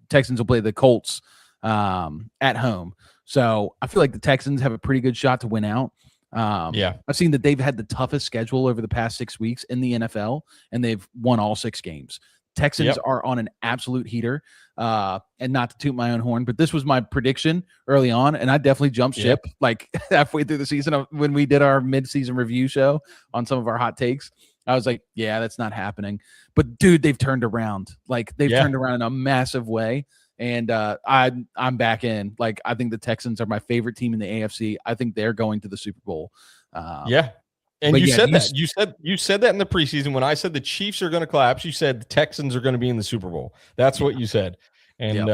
Speaker 1: Texans will play the Colts at home. So I feel like the Texans have a pretty good shot to win out. I've seen that they've had the toughest schedule over the past 6 weeks in the NFL, and they've won all 6 games. Texans are on an absolute heater, and not to toot my own horn, but this was my prediction early on, and I definitely jumped ship like halfway through the season when we did our mid-season review show on some of our hot takes. I was like, that's not happening. But, dude, they've turned around. Like, they've turned around in a massive way. And I'm back in. Like, I think the Texans are my favorite team in the AFC. I think they're going to the Super Bowl.
Speaker 3: And you said that. You said that in the preseason when I said the Chiefs are going to collapse. You said the Texans are going to be in the Super Bowl. That's what you said. And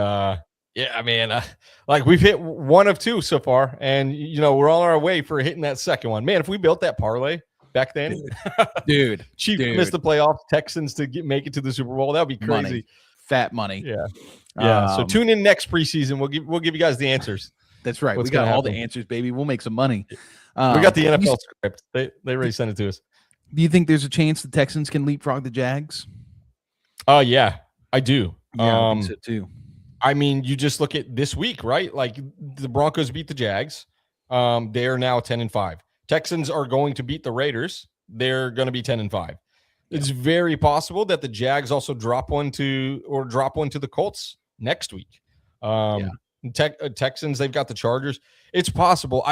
Speaker 3: like we've hit 1 of 2 so far, and we're on our way for hitting that second one. Man, if we built that parlay back then,
Speaker 1: dude,
Speaker 3: Chiefs missed the playoffs, Texans to make it to the Super Bowl. That would be crazy.
Speaker 1: Money. Fat money.
Speaker 3: So tune in next preseason. We'll give you guys the answers.
Speaker 1: That's right. We got all the answers, baby. We'll make some money.
Speaker 3: We got the NFL script. They already sent it to us.
Speaker 1: Do you think there's a chance the Texans can leapfrog the Jags?
Speaker 3: Yeah, I do.
Speaker 1: I think so too.
Speaker 3: I mean, you just look at this week, right? Like the Broncos beat the Jags. They are now 10-5. Texans are going to beat the Raiders. They're going to be 10-5. It's very possible that the Jags also drop one to the Colts next week. Texans, they've got the Chargers. It's possible.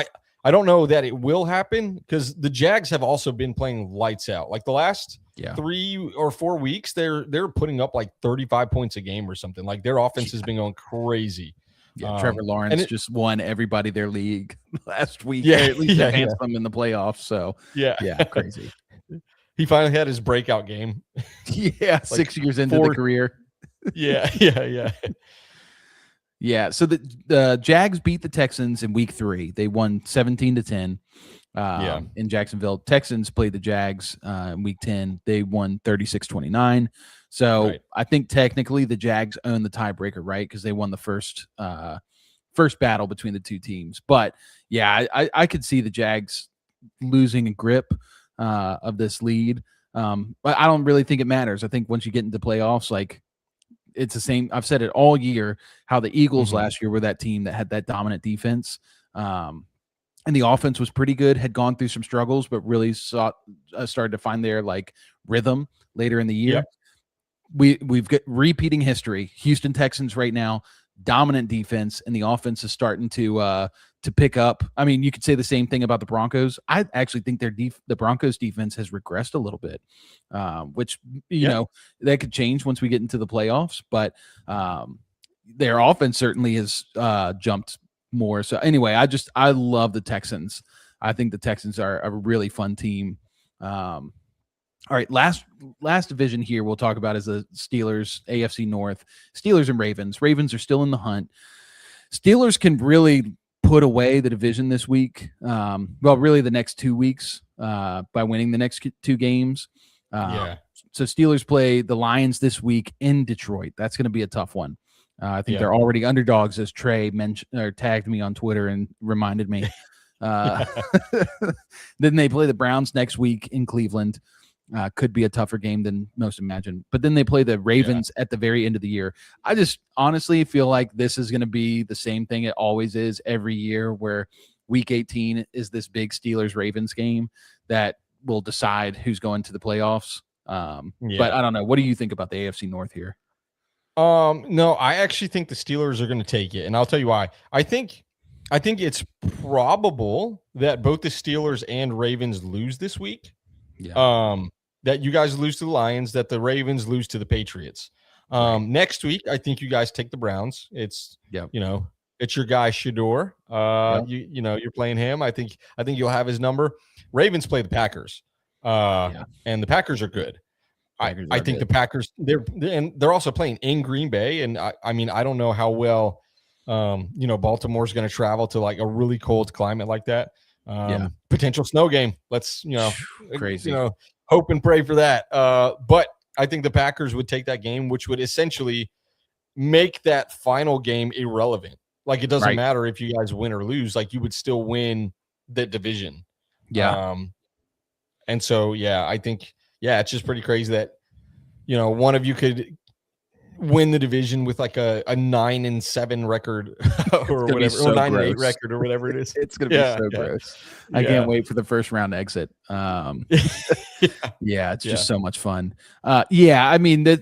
Speaker 3: I don't know that it will happen because the Jags have also been playing lights out. Like the last 3 or 4 weeks, they're putting up like 35 points a game or something. Like their offense has been going crazy.
Speaker 1: Trevor Lawrence just won everybody their league last week. At least advanced them in the playoffs. So crazy.
Speaker 3: He finally had his breakout game.
Speaker 1: Like 6 years into the career. So the Jags beat the Texans in week 3. They won 17-10. in Jacksonville. Texans played the Jags in week 10. They won 36-29. So I think technically the Jags own the tiebreaker, right? Because they won the first battle between the two teams. But yeah, I could see the Jags losing a grip of this lead. But I don't really think it matters. I think once you get into playoffs, like it's the same. I've said it all year, how the Eagles last year were that team that had that dominant defense. And the offense was pretty good, had gone through some struggles, but really started to find their like rhythm later in the year. We've got repeating history. Houston Texans right now, dominant defense, and the offense is starting to pick up. I mean, you could say the same thing about the Broncos. I actually think the Broncos defense has regressed a little bit, which you know that could change once we get into the playoffs. But their offense certainly has jumped more. So anyway, I love the Texans. I think the Texans are a really fun team. All right, last division here we'll talk about is the Steelers, AFC North. Steelers and Ravens. Ravens are still in the hunt. Steelers can really put away the division this week. Well, really the next 2 weeks by winning the next 2 games. So Steelers play the Lions this week in Detroit. That's going to be a tough one. I think they're already underdogs, as Trey tagged me on Twitter and reminded me. Then they play the Browns next week in Cleveland. Could be a tougher game than most imagine. But then they play the Ravens at the very end of the year. I just honestly feel like this is going to be the same thing it always is every year, where week 18 is this big Steelers-Ravens game that will decide who's going to the playoffs. But I don't know. What do you think about the AFC North here?
Speaker 3: No, I actually think the Steelers are going to take it, and I'll tell you why. I think it's probable that both the Steelers and Ravens lose this week. That you guys lose to the Lions, that the Ravens lose to the Patriots. Next week, I think you guys take the Browns. It's it's your guy Shador. You're playing him. I think you'll have his number. Ravens play the Packers, and the Packers are good. I think the Packers they're also playing in Green Bay, and I mean I don't know how well Baltimore's going to travel to like a really cold climate like that. Potential snow game. Let's
Speaker 1: crazy.
Speaker 3: Hope and pray for that. But I think the Packers would take that game, which would essentially make that final game irrelevant. Like it doesn't matter if you guys win or lose. Like you would still win the division. And so I think it's just pretty crazy that one of you could win the division with like a 9-7 record or whatever,
Speaker 1: so
Speaker 3: or 9-8 record or whatever it is.
Speaker 1: It's gonna be so gross. I can't wait for the first round exit. It's just so much fun. I mean the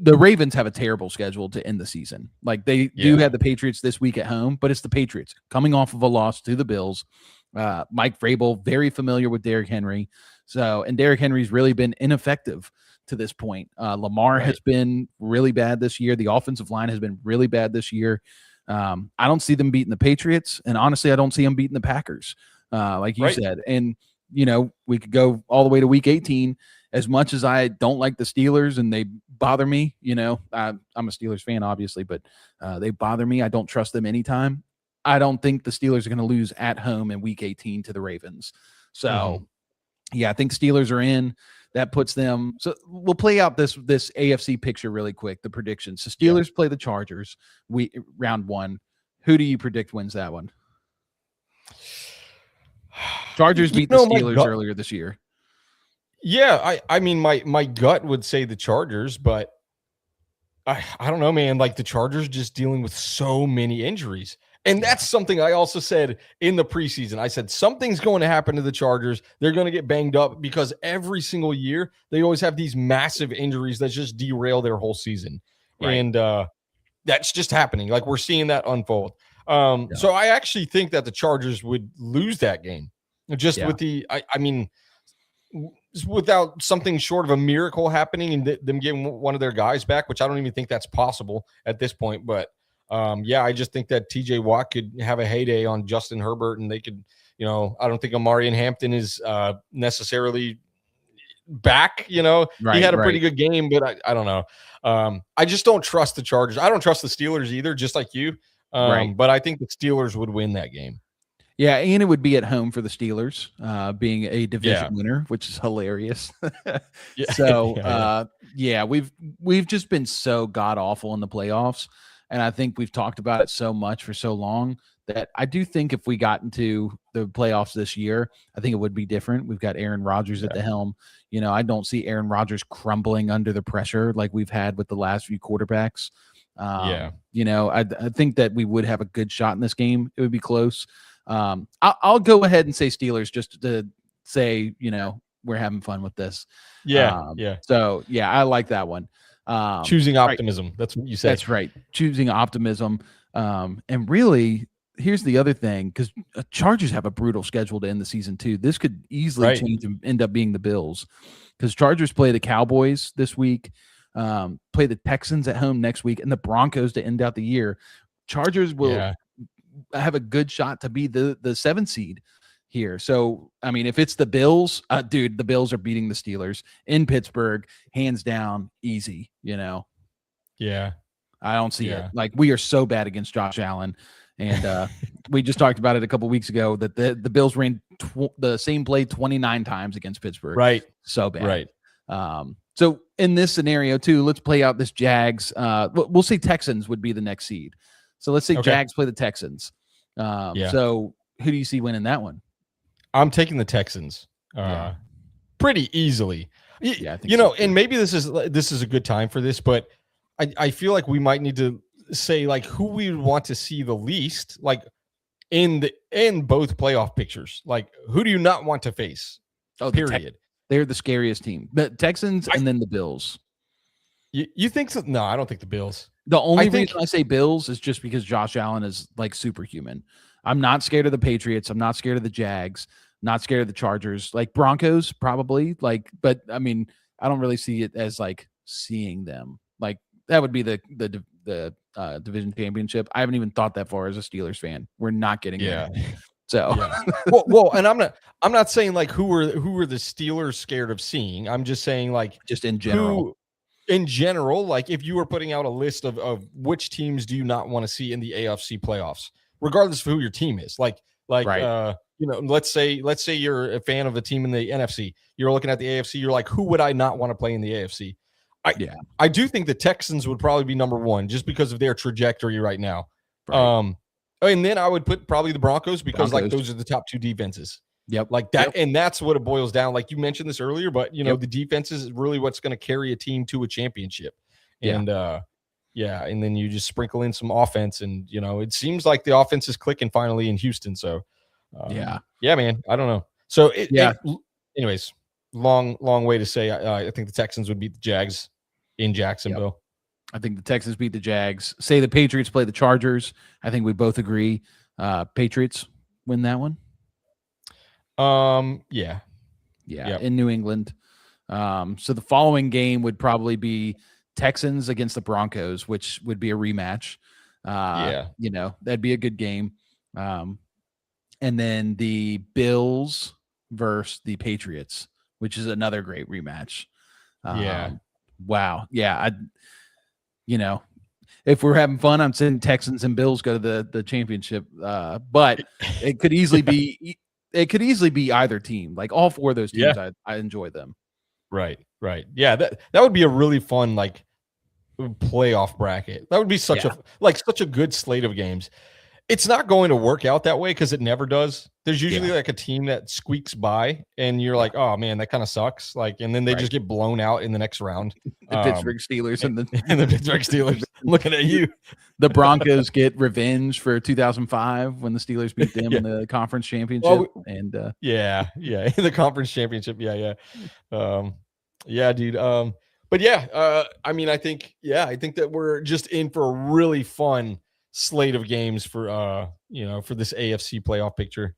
Speaker 1: Ravens have a terrible schedule to end the season. Like they do have the Patriots this week at home, but it's the Patriots coming off of a loss to the Bills. Mike Vrabel, very familiar with Derrick Henry. And Derrick Henry's really been ineffective to this point. Lamar has been really bad this year. The offensive line has been really bad this year. I don't see them beating the Patriots, and honestly, I don't see them beating the Packers, like you said. And we could go all the way to week 18. As much as I don't like the Steelers and they bother me, I'm a Steelers fan, obviously, but they bother me. I don't trust them anytime. I don't think the Steelers are going to lose at home in week 18 to the Ravens. So, I think Steelers are in. That puts them. So we'll play out this AFC picture really quick. The predictions. So Steelers play the Chargers. Round 1. Who do you predict wins that one? Chargers beat the Steelers earlier this year.
Speaker 3: Yeah, I mean my gut would say the Chargers, but I don't know, man. Like the Chargers just dealing with so many injuries. And that's something I also said in the preseason. I said something's going to happen to the Chargers. They're going to get banged up because every single year they always have these massive injuries that just derail their whole season. And that's just happening. Like we're seeing that unfold. So I actually think that the Chargers would lose that game just with I mean, without something short of a miracle happening and them getting one of their guys back, which I don't even think that's possible at this point. But I just think that TJ Watt could have a heyday on Justin Herbert, and they could, I don't think Amari and Hampton is necessarily back. He had a pretty good game, but I don't know. I just don't trust the Chargers. I don't trust the Steelers either, just like you. But I think the Steelers would win that game.
Speaker 1: Yeah, and it would be at home for the Steelers, being a division winner, which is hilarious. So, we've just been so god awful in the playoffs, and I think we've talked about it so much for so long that I do think if we got into the playoffs this year, I think it would be different. We've got Aaron Rodgers at the helm. I don't see Aaron Rodgers crumbling under the pressure like we've had with the last few quarterbacks. I think that we would have a good shot in this game. It would be close. I'll go ahead and say Steelers just to say, we're having fun with this. So I like that one.
Speaker 3: Choosing optimism. Right. That's what you say.
Speaker 1: That's right. Choosing optimism. And really, here's the other thing, because Chargers have a brutal schedule to end the season too. This could easily change and end up being the Bills, because Chargers play the Cowboys this week, play the Texans at home next week, and the Broncos to end out the year. Chargers will have a good shot to be the 7th seed here. So, I mean, if it's the Bills, the Bills are beating the Steelers in Pittsburgh, hands down, easy,
Speaker 3: Yeah.
Speaker 1: I don't see it. Like, we are so bad against Josh Allen. And we just talked about it a couple weeks ago that the Bills ran the same play 29 times against Pittsburgh.
Speaker 3: Right.
Speaker 1: So bad.
Speaker 3: Right.
Speaker 1: So in this scenario too, let's play out this Jags. We'll say Texans would be the next seed. So let's say Jags play the Texans. So who do you see winning that one?
Speaker 3: I'm taking the Texans pretty easily.
Speaker 1: Yeah, I think
Speaker 3: and maybe this is a good time for this, but I feel like we might need to say like who we would want to see the least, like in both playoff pictures. Like, who do you not want to face? Period.
Speaker 1: They're the scariest team. The Texans and then the Bills.
Speaker 3: You think so? No, I don't think the Bills.
Speaker 1: The only reason I say Bills is just because Josh Allen is like superhuman. I'm not scared of the Patriots. I'm not scared of the Jags. Not scared of the Chargers. Like Broncos, probably. But I mean, I don't really see it as like seeing them. Like that would be the division championship. I haven't even thought that far as a Steelers fan. We're not getting there. So
Speaker 3: well, and I'm not saying like who are the Steelers scared of seeing. I'm just saying like
Speaker 1: just in general.
Speaker 3: In general, like if you were putting out a list of which teams do you not want to see in the AFC playoffs, regardless of who your team is, let's say you're a fan of a team in the NFC, you're looking at the AFC, you're like, who would I not want to play in the AFC? I do think the Texans would probably be number one just because of their trajectory right now. Right. And then I would put probably the Broncos because like those are the top two defenses.
Speaker 1: Yep.
Speaker 3: Like that. Yep. And that's what it boils down. Like you mentioned this earlier, but the defense is really what's going to carry a team to a championship. And and then you just sprinkle in some offense and, it seems like the offense is clicking finally in Houston. So man, I don't know. So anyways, long way to say, I think the Texans would beat the Jags in Jacksonville. Yep.
Speaker 1: I think the Texans beat the Jags. Say the Patriots play the Chargers. I think we both agree. Patriots win that one. In New England. So the following game would probably be Texans against the Broncos, which would be a rematch. That'd be a good game. And then the Bills versus the Patriots, which is another great rematch. Wow. Yeah. If we're having fun, I'm saying Texans and Bills go to the championship. But it could easily be either team. Like all four of those teams, I enjoy them.
Speaker 3: Right. Yeah, that would be a really fun like playoff bracket. That would be such a good slate of games. It's not going to work out that way because it never does. There's usually like a team that squeaks by and you're like, oh man, that kind of sucks. Like, and then they just get blown out in the next round.
Speaker 1: The Pittsburgh Steelers and the
Speaker 3: Pittsburgh Steelers looking at you.
Speaker 1: The Broncos get revenge for 2005 when the Steelers beat them in the conference championship. In the conference championship.
Speaker 3: Dude. I mean, I think that we're just in for a really fun slate of games for for this AFC playoff picture.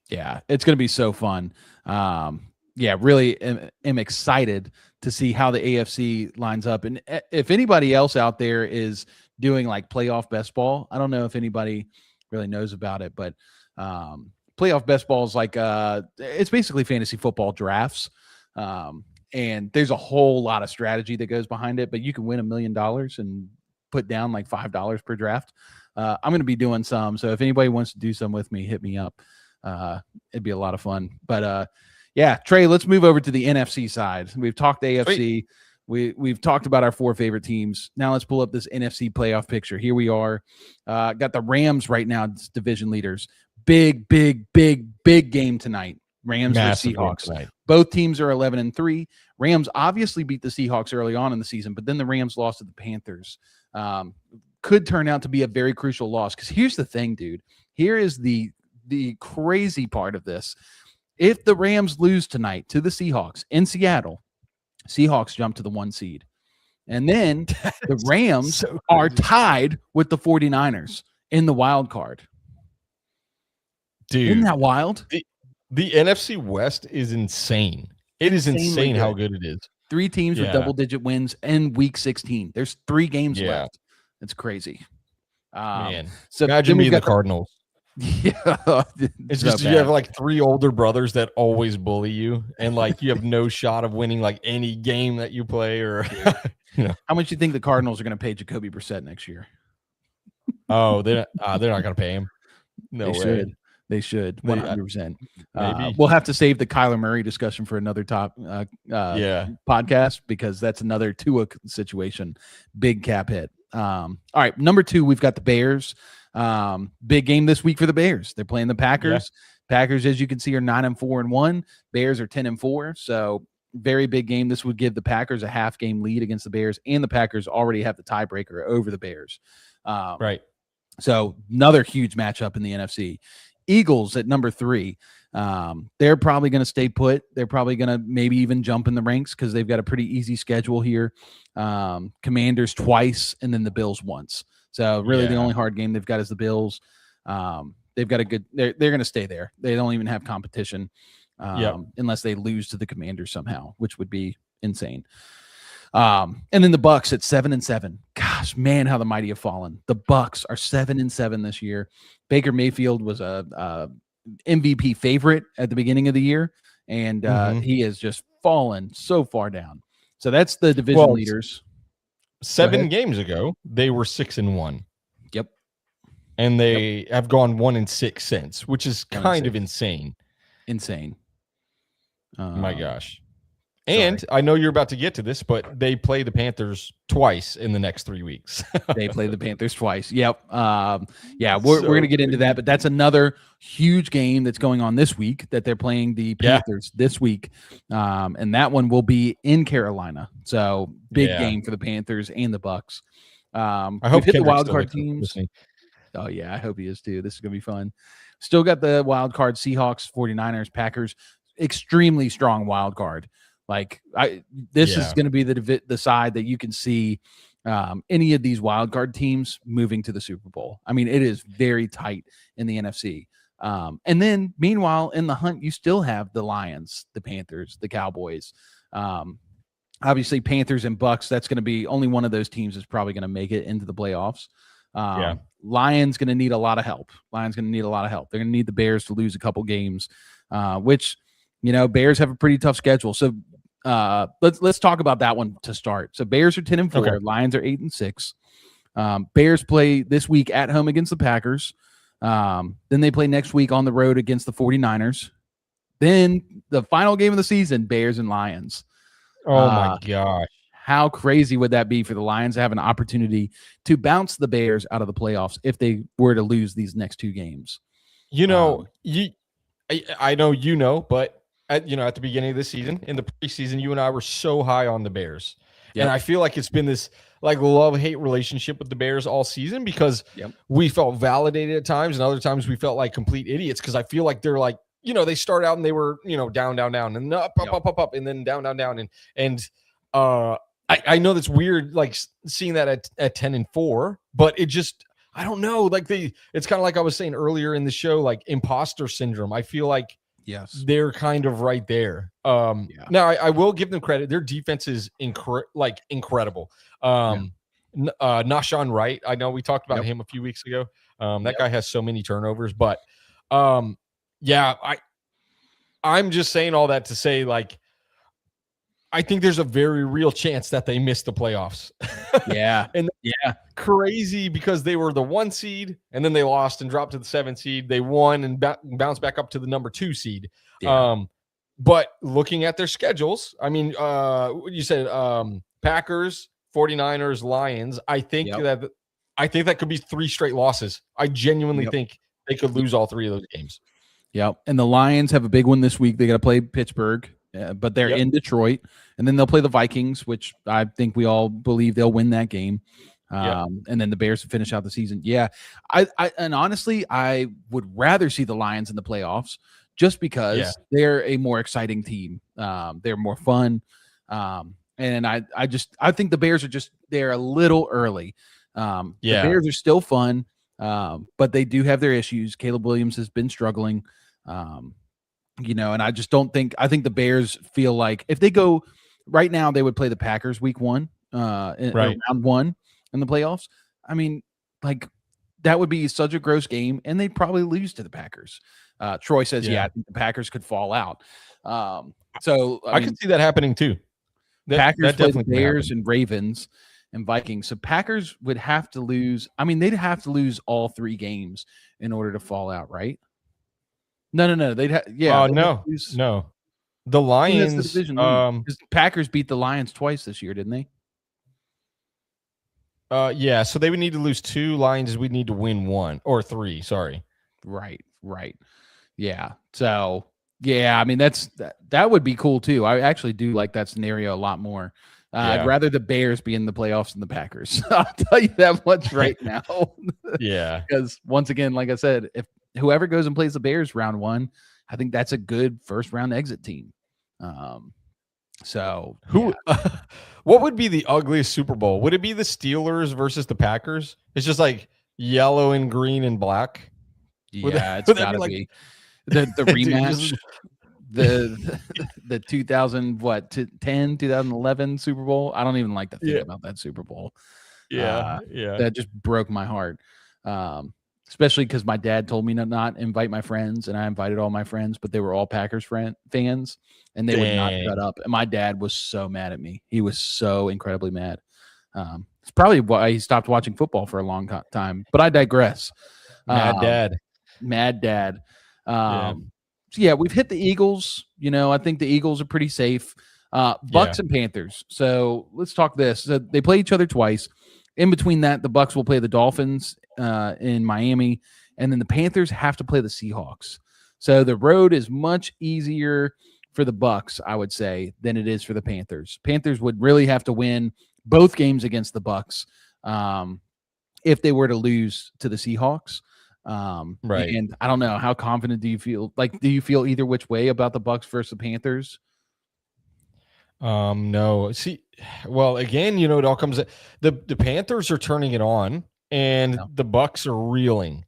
Speaker 1: Yeah, it's going to be so fun. Really am excited to see how the AFC lines up. And if anybody else out there is doing like playoff best ball, I don't know if anybody really knows about it, but playoff best ball is like it's basically fantasy football drafts. And there's a whole lot of strategy that goes behind it, but you can win $1 million and put down like $5 per draft. I'm going to be doing some. So if anybody wants to do some with me, hit me up. It'd be a lot of fun. But yeah, Trey, let's move over to the NFC side. We've talked AFC. We've talked about our 4 favorite teams. Now let's pull up this NFC playoff picture. Here we are. Got the Rams right now, division leaders. Big game tonight. Rams versus Seahawks. Both teams are 11-3. Rams obviously beat the Seahawks early on in the season, but then the Rams lost to the Panthers. Could turn out to be a very crucial loss, because here's the thing, dude. Here is the crazy part of this. If the Rams lose tonight to the Seahawks in Seahawks jump to the 1 seed. And then the Rams are tied with the 49ers in the wild card.
Speaker 3: Dude.
Speaker 1: Isn't that wild?
Speaker 3: The NFC West is insane. It is insane how good it is. 3
Speaker 1: teams with double-digit wins in Week 16. There's 3 games left. It's crazy.
Speaker 3: Man,
Speaker 1: so
Speaker 3: imagine being the Cardinals.
Speaker 1: Yeah,
Speaker 3: it's just you have like 3 older brothers that always bully you, and like you have no shot of winning like any game that you play. Or
Speaker 1: how much do you think the Cardinals are going to pay Jacoby Brissett next year?
Speaker 3: Oh, they're not going to pay him. No way.
Speaker 1: They should 100%. We'll have to save the Kyler Murray discussion for another podcast, because that's another Tua situation. Big cap hit. All right, number 2, we've got the Bears. Big game this week for the Bears. They're playing the Packers. Packers, as you can see, are 9-4-1. Bears are 10-4. So very big game. This would give the Packers a half-game lead against the Bears, and the Packers already have the tiebreaker over the Bears.
Speaker 3: Right.
Speaker 1: So another huge matchup in the NFC. Eagles at number 3. They're probably going to stay put. They're probably going to maybe even jump in the ranks, because they've got a pretty easy schedule here. Commanders twice, and then the Bills once. So really the only hard game they've got is the Bills. They've got a good – they're going to stay there. They don't even have competition unless they lose to the Commanders somehow, which would be insane. And then the Bucs at 7-7. Gosh, man, how the mighty have fallen. The Bucs are 7-7 this year. Baker Mayfield was a MVP favorite at the beginning of the year, and he has just fallen so far down. So that's the division leaders.
Speaker 3: 7 games ago, they were 6-1.
Speaker 1: Yep.
Speaker 3: And they have gone 1-6 since, which is kind of insane. My gosh. And I know you're about to get to this, but they play the Panthers twice in the next 3 weeks.
Speaker 1: They play the Panthers twice. Yep. We're going to get into that, but that's another huge game that's going on this week, that they're playing the Panthers this week. And that one will be in Carolina. So big game for the Panthers and the Bucs.
Speaker 3: I hope
Speaker 1: hit the wild card teams. Oh yeah, I hope he is too. This is going to be fun. Still got the wild card: Seahawks, 49ers, Packers. Extremely strong wild card. Like this is going to be the side that you can see any of these wild card teams moving to the Super Bowl. I mean, it is very tight in the NFC. And then meanwhile, in the hunt, you still have the Lions, the Panthers, the Cowboys. Obviously, Panthers and Bucks. That's going to be only one of those teams is probably going to make it into the playoffs. Lions going to need a lot of help. They're going to need the Bears to lose a couple games, which Bears have a pretty tough schedule. So. Let's talk about that one to start. So Bears are 10-4, okay. Lions are 8-6. Bears play this week at home against the Packers. Then they play next week on the road against the 49ers. Then the final game of the season, Bears and Lions.
Speaker 3: Oh my gosh.
Speaker 1: How crazy would that be for the Lions to have an opportunity to bounce the Bears out of the playoffs if they were to lose these next 2 games?
Speaker 3: I know, but at the beginning of the season, in the preseason, you and I were so high on the Bears. Yep. And I feel like it's been this like love-hate relationship with the Bears all season, because we felt validated at times, and other times we felt like complete idiots, because I feel like they're like, they start out and they were, down, and up, up, and then down, and I know that's weird, like seeing that at 10-4, but it just, I don't know, like it's kind of like I was saying earlier in the show, like imposter syndrome. I feel like they're kind of right there. Now I will give them credit. Their defense is incredible. Nashawn Wright, I know we talked about him a few weeks ago. That guy has so many turnovers, but I'm just saying all that to say, like, I think there's a very real chance that they miss the playoffs.
Speaker 1: Yeah.
Speaker 3: And crazy because they were the 1 seed and then they lost and dropped to the 7 seed. They won and bounced back up to the number 2 seed.
Speaker 1: Yeah.
Speaker 3: But looking at their schedules, I mean, you said Packers, 49ers, Lions. I think that could be 3 straight losses. I genuinely think they could lose all 3 of those games.
Speaker 1: Yep. And the Lions have a big one this week. They got to play Pittsburgh, but they're in Detroit, and then they'll play the Vikings, which I think we all believe they'll win that game. And then the Bears to finish out the season. Yeah. And honestly, I would rather see the Lions in the playoffs just because they're a more exciting team. They're more fun. And I think the Bears they're a little early. The Bears are still fun. But they do have their issues. Caleb Williams has been struggling. And I just don't think, I think the Bears feel like if they go right now, they would play the Packers week 1, round 1 in the playoffs. I mean, like that would be such a gross game and they'd probably lose to the Packers. Troy says, I think the Packers could fall out. So
Speaker 3: I could see that happening too.
Speaker 1: Packers play the Bears and Ravens and Vikings. So Packers would have to lose. I mean, they'd have to lose all 3 games in order to fall out, right? No. They'd have,
Speaker 3: no. The Lions,
Speaker 1: the division Packers beat the Lions twice this year, didn't they?
Speaker 3: So they would need to lose 2. Lions would need to win 1 or 3. Sorry.
Speaker 1: Right. Yeah. So I mean that would be cool too. I actually do like that scenario a lot more. I'd rather the Bears be in the playoffs than the Packers. I'll tell you that much right now. Because once again, like I said, if whoever goes and plays the Bears round 1, I think that's a good first round exit team.
Speaker 3: What would be the ugliest Super Bowl? Would it be the Steelers versus the Packers? It's just like yellow and green and black.
Speaker 1: Yeah, it's gotta be the rematch. The 2011 Super Bowl. I don't even like to think about that Super Bowl. That just broke my heart. Especially because my dad told me to not invite my friends, and I invited all my friends, but they were all Packers fans, and they would not shut up. And my dad was so mad at me. He was so incredibly mad. It's probably why he stopped watching football for a long time. But I digress.
Speaker 3: Mad
Speaker 1: dad. So we've hit the Eagles. I think the Eagles are pretty safe. Bucks and Panthers. So let's talk this. So they play each other twice. In between that, the Bucks will play the Dolphins in Miami, and then the Panthers have to play the Seahawks. So the road is much easier for the Bucks, I would say, than it is for the Panthers. Panthers would really have to win both games against the Bucks if they were to lose to the Seahawks. And I don't know, how confident do you feel? Like, do you feel either which way about the Bucks versus the Panthers?
Speaker 3: No. See, well, again, it all comes. The Panthers are turning it on, and the Bucks are reeling.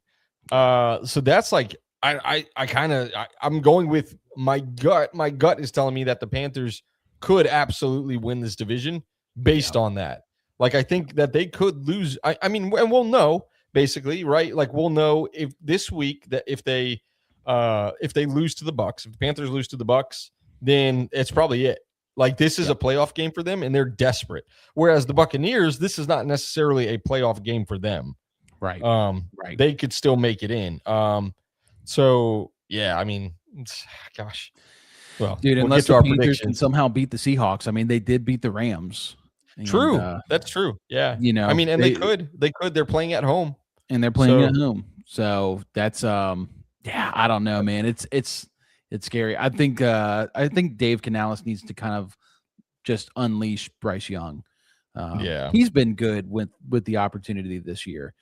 Speaker 3: So that's like I'm going with my gut. My gut is telling me that the Panthers could absolutely win this division based on that. Like, I think that they could lose. I mean, and we'll know basically, right? Like, we'll know if this week that if they lose to the Bucks, if the Panthers lose to the Bucks, then it's probably it. Like, this is a playoff game for them, and they're desperate. Whereas the Buccaneers, this is not necessarily a playoff game for them.
Speaker 1: Right.
Speaker 3: They could still make it in. So yeah, I mean, gosh. Well,
Speaker 1: dude, unless the Panthers can somehow beat the Seahawks. I mean, they did beat the Rams.
Speaker 3: True. That's true. Yeah. I mean, and they could. They're playing at home.
Speaker 1: And they're playing at home. So that's I don't know, man. It's scary. I think Dave Canales needs to kind of just unleash Bryce Young. He's been good with the opportunity this year.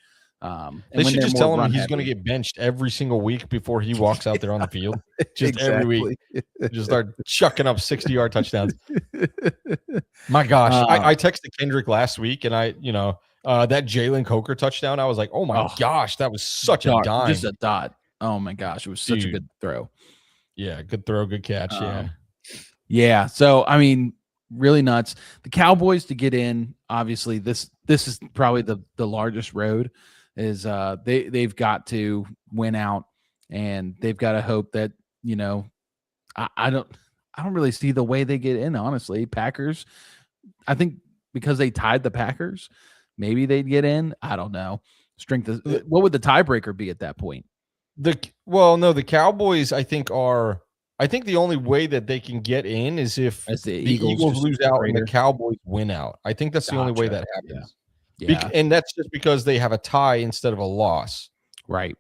Speaker 3: They should just tell him he's going to get benched every single week before he walks out there on the field. Just every week, just start chucking up 60-yard touchdowns. My gosh, I texted Kendrick last week, and that Jalen Carter touchdown, I was like, oh my gosh, that was such a dime,
Speaker 1: just a dot. Oh my gosh, it was such a good throw.
Speaker 3: Yeah, good throw, good catch.
Speaker 1: Yeah. So I mean, really nuts. The Cowboys to get in, obviously, this is probably the largest road. Is they've got to win out, and they've got to hope that I I don't really see the way they get in, honestly. Packers, I think because they tied the Packers, maybe they'd get in. I don't know. What would the tiebreaker be at that point?
Speaker 3: The Cowboys, I think the only way that they can get in is if the Eagles lose out and the Cowboys win out. I think that's the only way that happens.
Speaker 1: Yeah.
Speaker 3: And that's just because they have a tie instead of a loss.
Speaker 1: Right.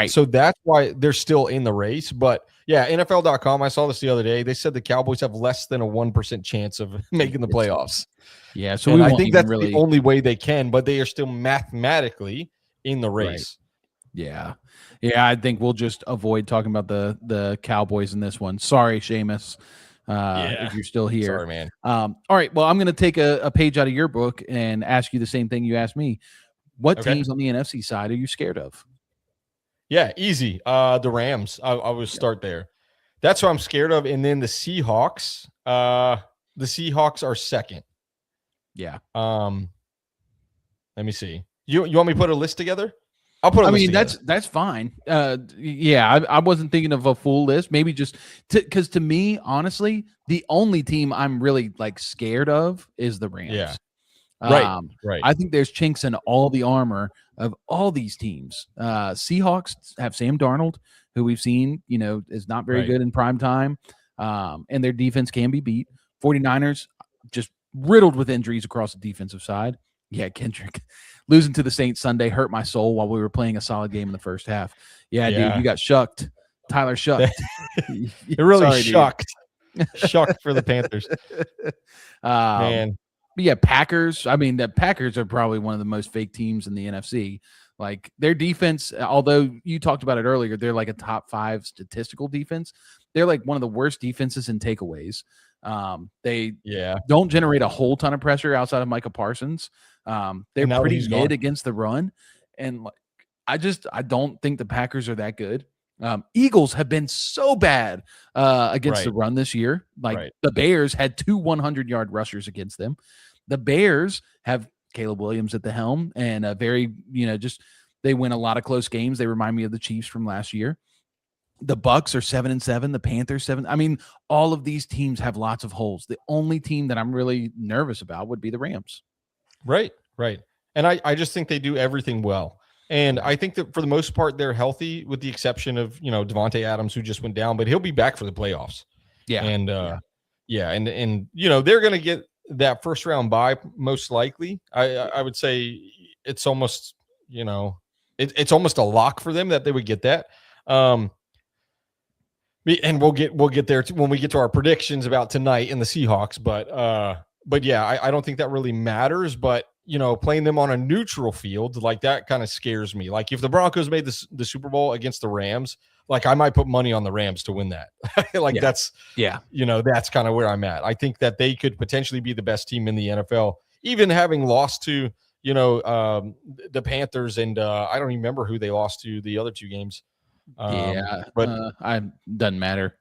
Speaker 3: So that's why they're still in the race. But yeah, NFL.com, I saw this the other day. They said the Cowboys have less than a 1% chance of making the playoffs.
Speaker 1: Yeah. So
Speaker 3: I think that's the only way they can, but they are still mathematically in the race.
Speaker 1: Right. Yeah. I think we'll just avoid talking about the Cowboys in this one. Sorry, Seamus. If you're still here.
Speaker 3: Sorry, man.
Speaker 1: All right. Well, I'm going to take a page out of your book and ask you the same thing you asked me. What teams on the NFC side are you scared of?
Speaker 3: Yeah, easy. The Rams. I will start there. That's what I'm scared of. And then the Seahawks. The Seahawks are second.
Speaker 1: Yeah.
Speaker 3: Let me see. You want me to put a list together? I'll put a list together.
Speaker 1: That's fine. I wasn't thinking of a full list. Maybe just because to me, honestly, the only team I'm really like scared of is the Rams.
Speaker 3: Yeah. Right.
Speaker 1: I think there's chinks in all the armor of all these teams. Seahawks have Sam Darnold, who we've seen, is not very good in prime time. And their defense can be beat. 49ers just riddled with injuries across the defensive side. Yeah, Kendrick losing to the Saints Sunday hurt my soul while we were playing a solid game in the first half. Yeah. Dude, you got shucked. Tyler shucked.
Speaker 3: It really shucked. Shucked for the Panthers. Man.
Speaker 1: But yeah, Packers. I mean, the Packers are probably one of the most fake teams in the NFC. Like their defense, although you talked about it earlier, they're like a top 5 statistical defense. They're like one of the worst defenses in takeaways. They don't generate a whole ton of pressure outside of Micah Parsons. They're pretty mid against the run. And like, I don't think the Packers are that good. Eagles have been so bad against the run this year. Like the Bears had 2 100-yard rushers against them. The Bears have Caleb Williams at the helm and a very, they win a lot of close games. They remind me of the Chiefs from last year. The Bucks are 7-7. The Panthers 7. I mean, all of these teams have lots of holes. The only team that I'm really nervous about would be the Rams.
Speaker 3: Right. And I just think they do everything well. And I think that for the most part, they're healthy with the exception of, Devontae Adams, who just went down, but he'll be back for the playoffs. Yeah. And, and they're going to get that first round bye most likely. I would say it's almost, it's almost a lock for them that they would get that. And we'll get there when we get to our predictions about tonight in the Seahawks. But yeah, I don't think that really matters. But playing them on a neutral field like that kind of scares me. Like if the Broncos made the Super Bowl against the Rams, like I might put money on the Rams to win that. That's kind of where I'm at. I think that they could potentially be the best team in the NFL, even having lost to the Panthers and I don't even remember who they lost to the other 2 games.
Speaker 1: But it doesn't matter.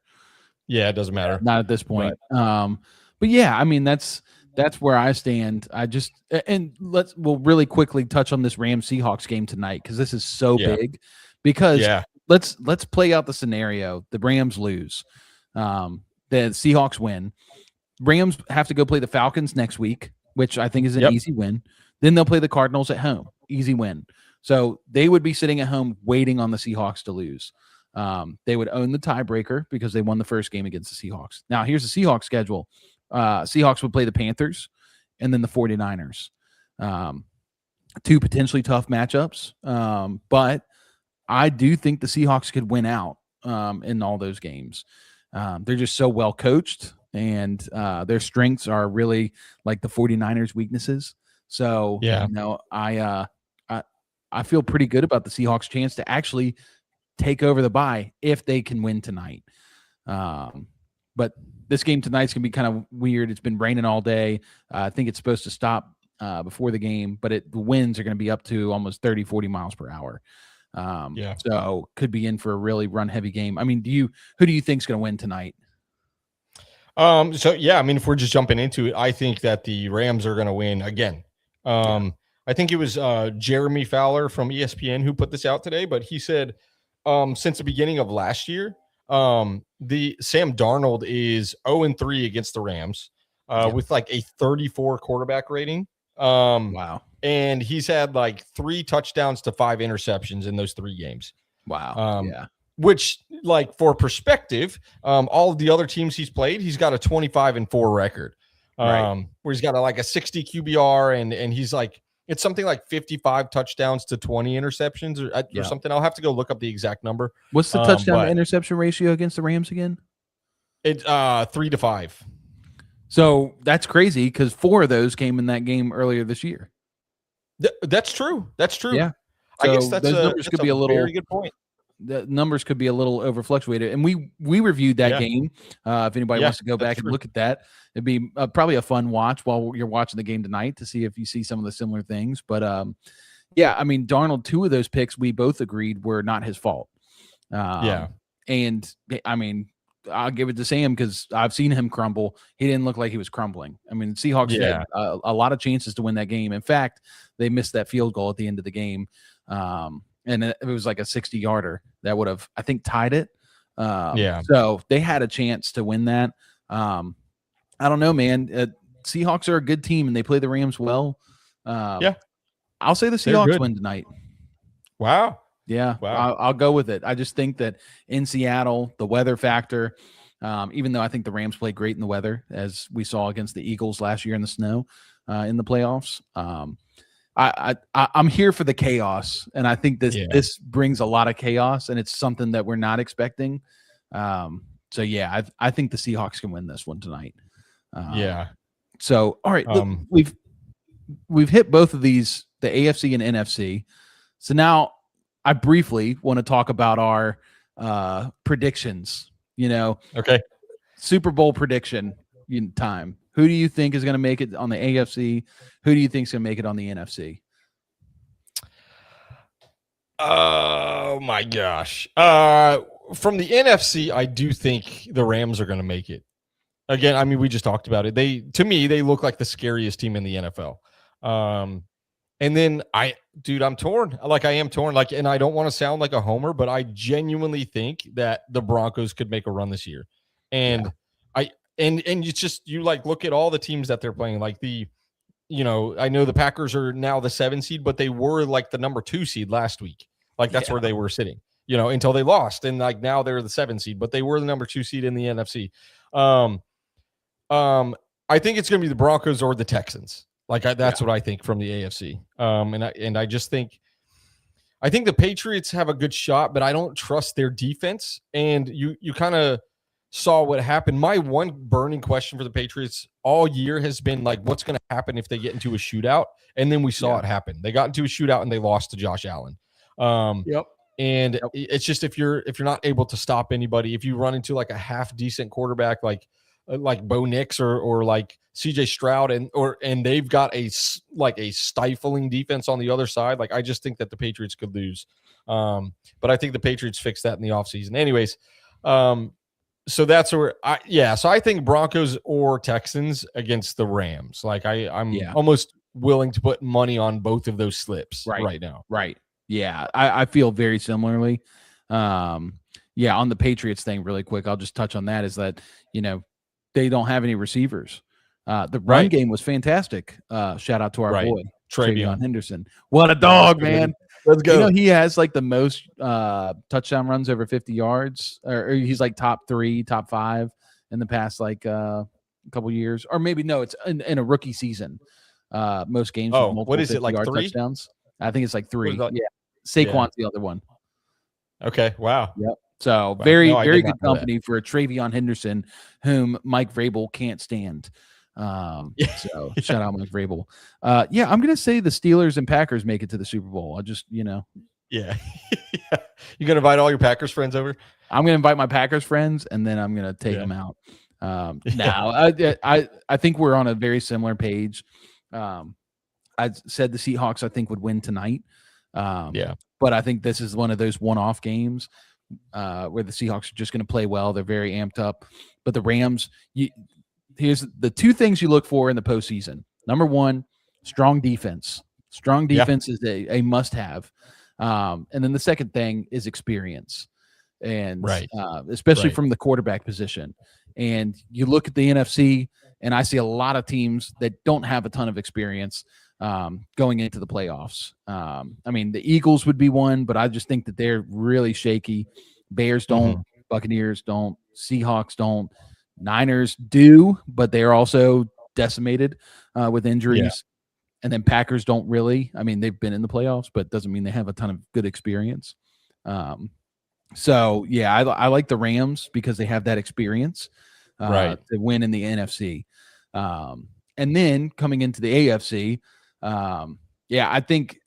Speaker 3: Yeah, it doesn't matter.
Speaker 1: Not at this point. But yeah, I mean that's where I stand. We'll really quickly touch on this Rams Seahawks game tonight because this is so big. Because let's play out the scenario. The Rams lose. The Seahawks win. Rams have to go play the Falcons next week, which I think is an easy win. Then they'll play the Cardinals at home. Easy win. So they would be sitting at home waiting on the Seahawks to lose. They would own the tiebreaker because they won the first game against the Seahawks. Now, here's the Seahawks schedule. Seahawks would play the Panthers and then the 49ers. 2 potentially tough matchups. But I do think the Seahawks could win out in all those games. They're just so well coached and their strengths are really like the 49ers weaknesses. So, I feel pretty good about the Seahawks' chance to actually take over the bye if they can win tonight. But this game tonight's going to be kind of weird. It's been raining all day. I think it's supposed to stop before the game, but the winds are going to be up to almost 30, 40 miles per hour. So could be in for a really run-heavy game. I mean, who do you think is going to win tonight?
Speaker 3: If we're just jumping into it, I think that the Rams are going to win again. I think it was Jeremy Fowler from ESPN who put this out today, but he said since the beginning of last year, the Sam Darnold is 0-3 against the Rams with like a 34 quarterback rating.
Speaker 1: Wow.
Speaker 3: And he's had like 3 touchdowns to 5 interceptions in those 3 games.
Speaker 1: Wow. Yeah.
Speaker 3: Which, like, for perspective, all of the other teams he's played, he's got a 25-4 record. Where he's got a 60 QBR and he's like, it's something like 55 touchdowns to 20 interceptions or something. I'll have to go look up the exact number.
Speaker 1: What's the touchdown to interception ratio against the Rams again?
Speaker 3: It's 3-5.
Speaker 1: So that's crazy because 4 of those came in that game earlier this year.
Speaker 3: That's true. That's true.
Speaker 1: Yeah.
Speaker 3: So I guess those
Speaker 1: numbers could be a little
Speaker 3: very good point.
Speaker 1: The numbers could be a little over fluctuated, and we reviewed that game. If anybody wants to go back and look at that, it'd be probably a fun watch while you're watching the game tonight to see if you see some of the similar things. But I mean, Darnold, 2 of those picks we both agreed were not his fault. And I mean, I'll give it to Sam because I've seen him crumble. He didn't look like he was crumbling. I mean, Seahawks had a lot of chances to win that game. In fact, they missed that field goal at the end of the game. And it was like a 60-yarder that would have, I think, tied it. So they had a chance to win that. I don't know, man. Seahawks are a good team, and they play the Rams well. I'll say the Seahawks win tonight.
Speaker 3: Wow.
Speaker 1: Yeah, wow. I'll go with it. I just think that in Seattle, the weather factor, even though I think the Rams played great in the weather, as we saw against the Eagles last year in the snow in the playoffs, I'm here for the chaos, and I think this brings a lot of chaos, and it's something that we're not expecting. I think the Seahawks can win this one tonight. So all right, look, we've hit both of these, the AFC and NFC. So now I briefly want to talk about our predictions. Super Bowl prediction time. Who do you think is going to make it on the AFC? Who do you think is going to make it on the NFC?
Speaker 3: Oh, my gosh. From the NFC, I do think the Rams are going to make it. Again, I mean, we just talked about it. To me, they look like the scariest team in the NFL. And then I'm torn. I am torn. And I don't want to sound like a homer, but I genuinely think that the Broncos could make a run this year. And And it's just, you look at all the teams that they're playing, I know the Packers are now the 7 seed, but they were the number 2 seed last week. That's where they were sitting, until they lost. And now they're the 7 seed, but they were the number 2 seed in the NFC. I think it's going to be the Broncos or the Texans. That's what I think from the AFC. I just think, I think the Patriots have a good shot, but I don't trust their defense. And you kind of saw what happened. My one burning question for the Patriots all year has been what's going to happen if they get into a shootout? And then we saw it happen. They got into a shootout and they lost to Josh Allen. And it's just, if you're not able to stop anybody, if you run into a half decent quarterback, like Bo Nix or CJ Stroud, and they've got a stifling defense on the other side. I just think that the Patriots could lose. But I think the Patriots fix that in the offseason. Anyways, so that's where so I think Broncos or Texans against the Rams. I'm almost willing to put money on both of those slips right now.
Speaker 1: Right. Yeah. I feel very similarly. On the Patriots thing really quick, I'll just touch on that, is that, they don't have any receivers. The run game was fantastic. Shout out to our boy, Travion Henderson. What a dog, man.
Speaker 3: Let's go.
Speaker 1: He has the most touchdown runs over 50 yards, or he's top 3, top 5 in the past couple years, or maybe no, it's in a rookie season. Most games.
Speaker 3: What is it, 3
Speaker 1: touchdowns? I think it's 3. Yeah, Saquon's the other one.
Speaker 3: Okay. Wow.
Speaker 1: Yep. So very good company for a Travion Henderson, whom Mike Vrabel can't stand. So shout out Mike Vrabel. I'm gonna say the Steelers and Packers make it to the Super Bowl. I just
Speaker 3: you gonna invite all your Packers friends over?
Speaker 1: I'm gonna invite my Packers friends, and then I'm gonna take them out. I think we're on a very similar page. I said the Seahawks I think would win tonight. But I think this is one of those one-off games where the Seahawks are just going to play well. They're very amped up. But the Rams, here's the 2 things you look for in the postseason. Number 1, strong defense. Strong defense is a must-have. And then the second thing is experience. and especially from the quarterback position. And you look at the NFC, and I see a lot of teams that don't have a ton of experience going into the playoffs. I mean, the Eagles would be one, but I just think that they're really shaky. Bears don't, Buccaneers don't, Seahawks don't, Niners do, but they're also decimated with injuries. Yeah. And then Packers don't really. I mean, they've been in the playoffs, but doesn't mean they have a ton of good experience. So, yeah, I like the Rams because they have that experience to win in the NFC. And then coming into the AFC, I think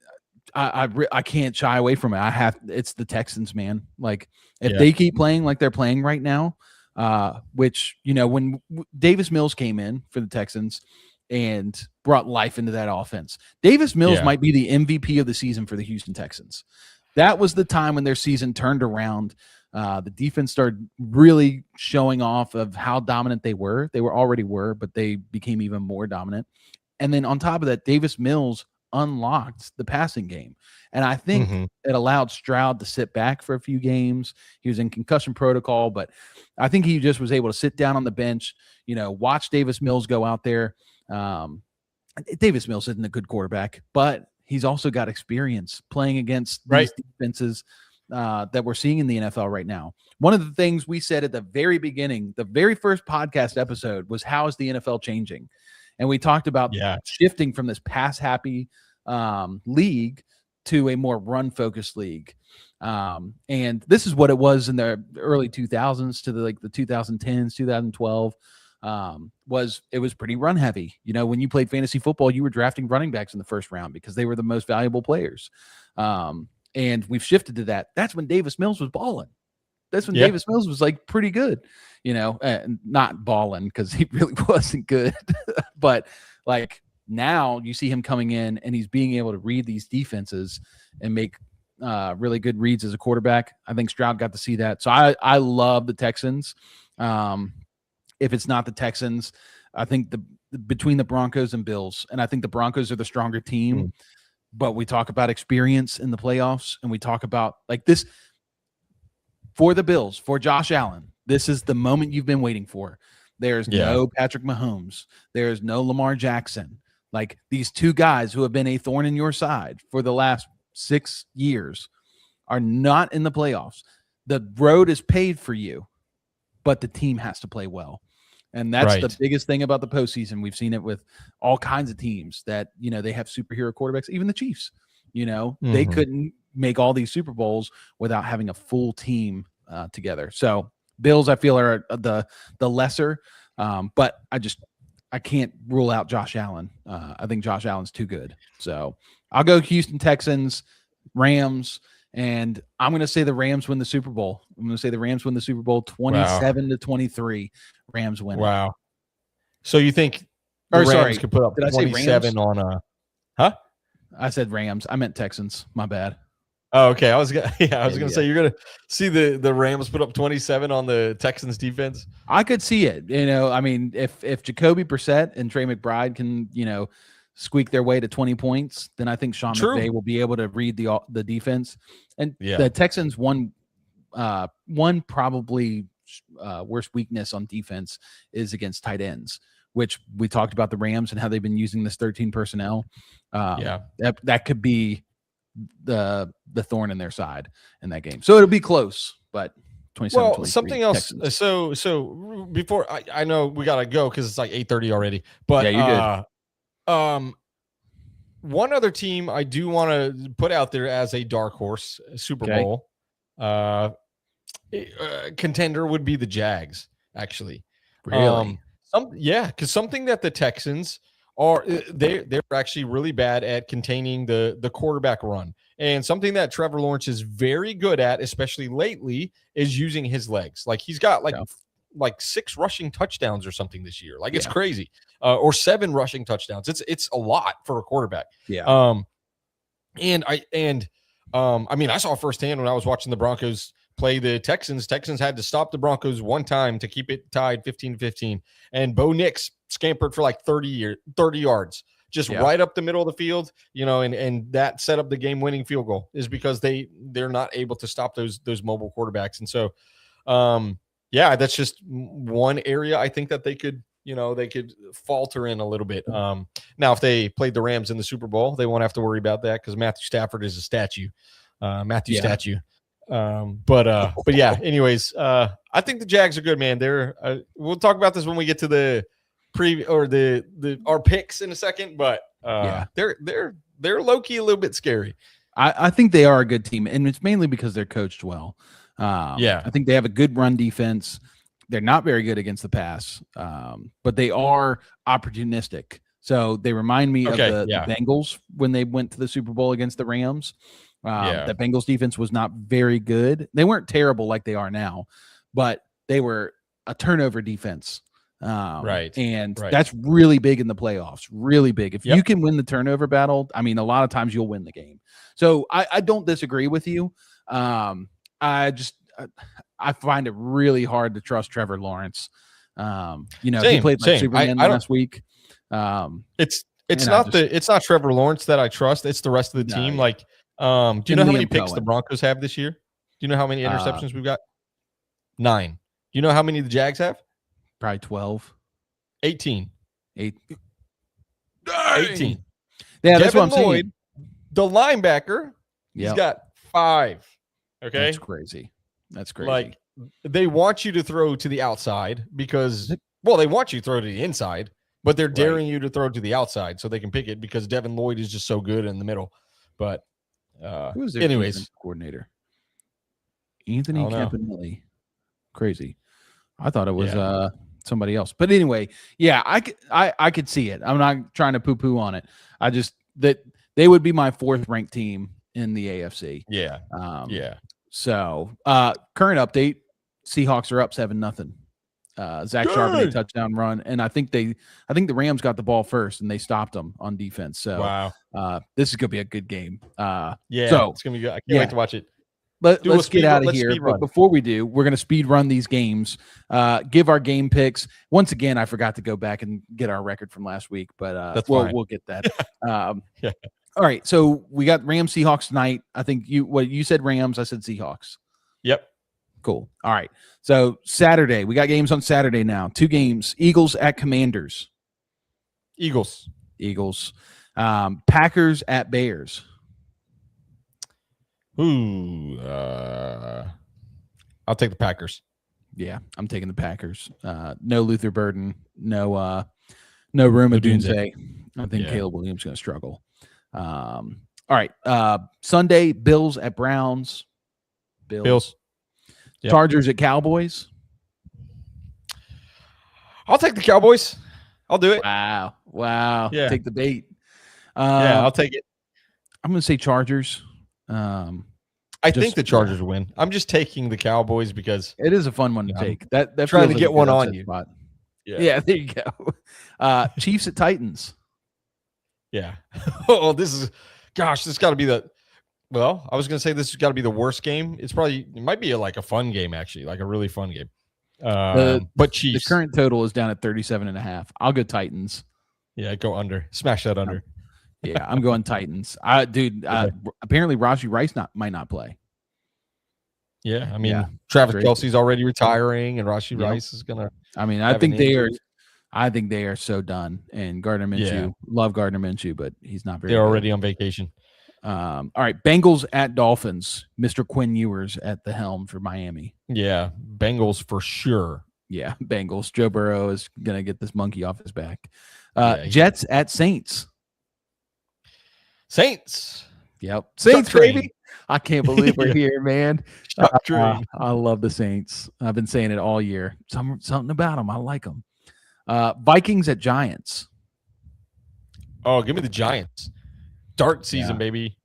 Speaker 1: I can't shy away from it. It's the Texans, man. Like, if they keep playing like they're playing right now, which, when Davis Mills came in for the Texans and brought life into that offense, Davis Mills might be the MVP of the season for the Houston Texans. That was the time when their season turned around. The defense started really showing off of how dominant they were. They already were, but they became even more dominant. And then on top of that, Davis Mills unlocked the passing game. And I think it allowed Stroud to sit back for a few games. He was in concussion protocol, but I think he just was able to sit down on the bench, watch Davis Mills go out there. Davis Mills isn't a good quarterback, but he's also got experience playing against these defenses that we're seeing in the NFL right now. One of the things we said at the very beginning, the very first podcast episode, was how is the NFL changing? And we talked about shifting from this pass-happy league to a more run-focused league. And this is what it was in the early 2000s to the 2010s, 2012. It was pretty run heavy. When you played fantasy football, you were drafting running backs in the first round because they were the most valuable players. And we've shifted to that. That's when Davis Mills was balling. That's when Davis Mills was pretty good, not balling because he really wasn't good, but now you see him coming in and he's being able to read these defenses and make really good reads as a quarterback. I think Stroud got to see that. So I love the Texans. If it's not the Texans, I think between the Broncos and Bills, and I think the Broncos are the stronger team, but we talk about experience in the playoffs, and we talk about this for the Bills, for Josh Allen. This is the moment you've been waiting for. There's no Patrick Mahomes. There's no Lamar Jackson. These two guys who have been a thorn in your side for the last 6 years are not in the playoffs. The road is paved for you, but the team has to play well. And that's the biggest thing about the postseason. We've seen it with all kinds of teams that, they have superhero quarterbacks, even the Chiefs, they couldn't make all these Super Bowls without having a full team together. So Bills, I feel, are the lesser, but I can't rule out Josh Allen. I think Josh Allen's too good. So I'll go Houston Texans, Rams, and I'm going to say the Rams win the Super Bowl. I'm going to say the Rams win the Super Bowl 27-23. Rams win.
Speaker 3: Wow. So you think the Rams could put up 27 on a – huh?
Speaker 1: I said Rams. I meant Texans. My bad.
Speaker 3: Oh, okay. I was gonna say you're gonna see the Rams put up 27 on the Texans defense.
Speaker 1: I could see it. I mean, if Jacoby Brissett and Trey McBride can, squeak their way to 20 points, then I think Sean McVay will be able to read the defense. And the Texans one probably worst weakness on defense is against tight ends, which we talked about the Rams and how they've been using this 13 personnel. That could be the thorn in their side in that game. So it'll be close, but 27-23.
Speaker 3: Something else. Texans. So before I know we gotta go because it's 8:30 already. But
Speaker 1: you did.
Speaker 3: One other team I do want to put out there as a dark horse Super Bowl contender would be the Jags. Actually,
Speaker 1: really,
Speaker 3: because something that the Texans are they're actually really bad at containing the quarterback run, and something that Trevor Lawrence is very good at, especially lately, is using his legs. He's got 6 rushing touchdowns or something this year. It's crazy. Or 7 rushing touchdowns. It's a lot for a quarterback.
Speaker 1: Yeah.
Speaker 3: I saw firsthand when I was watching the Broncos play the Texans. Texans had to stop the Broncos one time to keep it tied 15-15. And Bo Nix scampered for 30 yards just right up the middle of the field, and that set up the game-winning field goal is because they're not able to stop those mobile quarterbacks. And so, that's just one area I think that they could falter in a little bit. Now, if they played the Rams in the Super Bowl, they won't have to worry about that because Matthew Stafford is a statue. Statue. But yeah, anyways, I think the Jags are good, man. We'll talk about this when we get to the our picks in a second, but they're low-key a little bit scary.
Speaker 1: I think they are a good team, and it's mainly because they're coached well. I think they have a good run defense. They're not very good against the pass, but they are opportunistic. So they remind me of the Bengals when they went to the Super Bowl against the Rams. The Bengals defense was not very good. They weren't terrible like they are now, but they were a turnover defense. That's really big in the playoffs, really big. If you can win the turnover battle, I mean, a lot of times you'll win the game. So I don't disagree with you. I find it really hard to trust Trevor Lawrence. He played like Superman last week.
Speaker 3: It's not Trevor Lawrence that I trust. It's the rest of the team. Do you know how many picks the Broncos have this year? Do you know how many interceptions we've got? 9. Do you know how many the Jags have?
Speaker 1: Probably 12.
Speaker 3: 18. 18.
Speaker 1: Yeah, that's what I'm saying.
Speaker 3: The linebacker, he's got 5. Okay.
Speaker 1: That's crazy.
Speaker 3: Like, they want you to throw to the outside because, they want you to throw to the inside, but they're daring you to throw to the outside so they can pick it because Devin Lloyd is just so good in the middle. But,
Speaker 1: who's their coordinator? Anthony Campanelli. Crazy. I thought it was somebody else. But anyway, I could see it. I'm not trying to poo-poo on it. I just that they would be my 4th ranked team in the AFC. So, current update, Seahawks are up 7-0. Zach Charbonnet touchdown run, and I think the Rams got the ball first, and they stopped them on defense. So, this is gonna be a good game. So
Speaker 3: it's gonna be good. I can't wait to watch it.
Speaker 1: Let's get out of here. But before we do, we're gonna speed run these games. Give our game picks. Once again, I forgot to go back and get our record from last week, but we'll get that. All right, so we got Rams Seahawks tonight. I think you said Rams, I said Seahawks.
Speaker 3: Yep.
Speaker 1: Cool. All right. So Saturday, we got games on Saturday now. 2 games. Eagles at Commanders.
Speaker 3: Eagles.
Speaker 1: Packers at Bears.
Speaker 3: Ooh. I'll take the Packers.
Speaker 1: Yeah, I'm taking the Packers. No Luther Burden. No Rome Odunze. I think Caleb Williams is going to struggle. All right. Sunday, Bills at Browns.
Speaker 3: Bills.
Speaker 1: Yep. Chargers at Cowboys.
Speaker 3: I'll take the Cowboys. I'll do it.
Speaker 1: Wow. Yeah. Take the bait.
Speaker 3: I'll take it.
Speaker 1: I'm going to say Chargers.
Speaker 3: I think the Chargers win. I'm just taking the Cowboys because
Speaker 1: it is a fun one to take. That
Speaker 3: trying to get one on you.
Speaker 1: Spot. Yeah, there you go. Chiefs at Titans.
Speaker 3: Yeah. This got to be the. Well, I was going to say this has got to be the worst game. It might be a fun game, actually, like a really fun game. But Chiefs.
Speaker 1: The current total is down at 37.5. I'll go Titans.
Speaker 3: Yeah, go under. Smash that under.
Speaker 1: Yeah, I'm going Titans. Apparently Rashee Rice might not play.
Speaker 3: Yeah, I mean, Travis Kelce's already retiring, and Rashee Rice is going to.
Speaker 1: I mean, I think they are so done. And Gardner Minshew, love Gardner Minshew, but he's not very.
Speaker 3: They're already on vacation.
Speaker 1: All right, Bengals at Dolphins. Mr. Quinn Ewers at the helm for Miami.
Speaker 3: Yeah, Bengals for sure.
Speaker 1: Yeah, Bengals. Joe Burrow is going to get this monkey off his back. Jets at Saints. Yep. Saints, baby. I can't believe we're here, man. I love the Saints. I've been saying it all year. Something about them. I like them. Vikings at Giants.
Speaker 3: Oh, give me the Giants. Dart season, baby.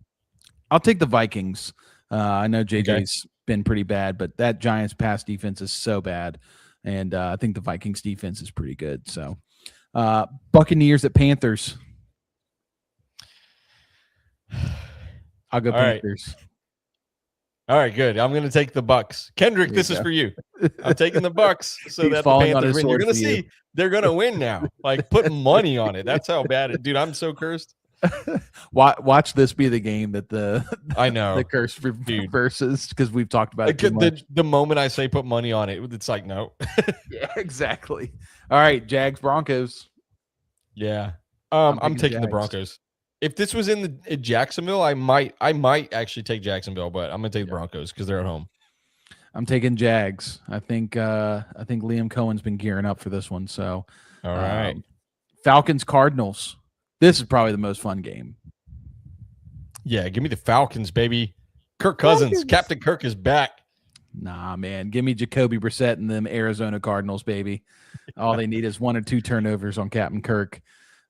Speaker 1: I'll take the Vikings. I know JJ's been pretty bad, but that Giants pass defense is so bad. And I think the Vikings defense is pretty good. So Buccaneers at Panthers. I'll go Panthers.
Speaker 3: All right, good. I'm going to take the Bucks. Kendrick, this is for you. I'm taking the Bucks so that the Panthers win. You're going to see They're gonna win now. Like, put money on it. That's how bad it. Dude, I'm so cursed.
Speaker 1: Watch this be the game that
Speaker 3: I know
Speaker 1: the curse reverses, because we've talked about it too much.
Speaker 3: The moment I say put money on it, it's like no.
Speaker 1: Yeah, exactly. All right, Jags Broncos.
Speaker 3: Yeah, I'm taking the Broncos. If this was in Jacksonville, I might actually take Jacksonville, but I'm gonna take the Broncos because they're at home.
Speaker 1: I'm taking Jags. I think Liam Cohen's been gearing up for this one. So,
Speaker 3: all right,
Speaker 1: Falcons Cardinals. This is probably the most fun game.
Speaker 3: Yeah, give me the Falcons, baby. Kirk Cousins, Captain Kirk is back.
Speaker 1: Nah, man, give me Jacoby Brissett and them Arizona Cardinals, baby. All they need is 1 or 2 turnovers on Captain Kirk.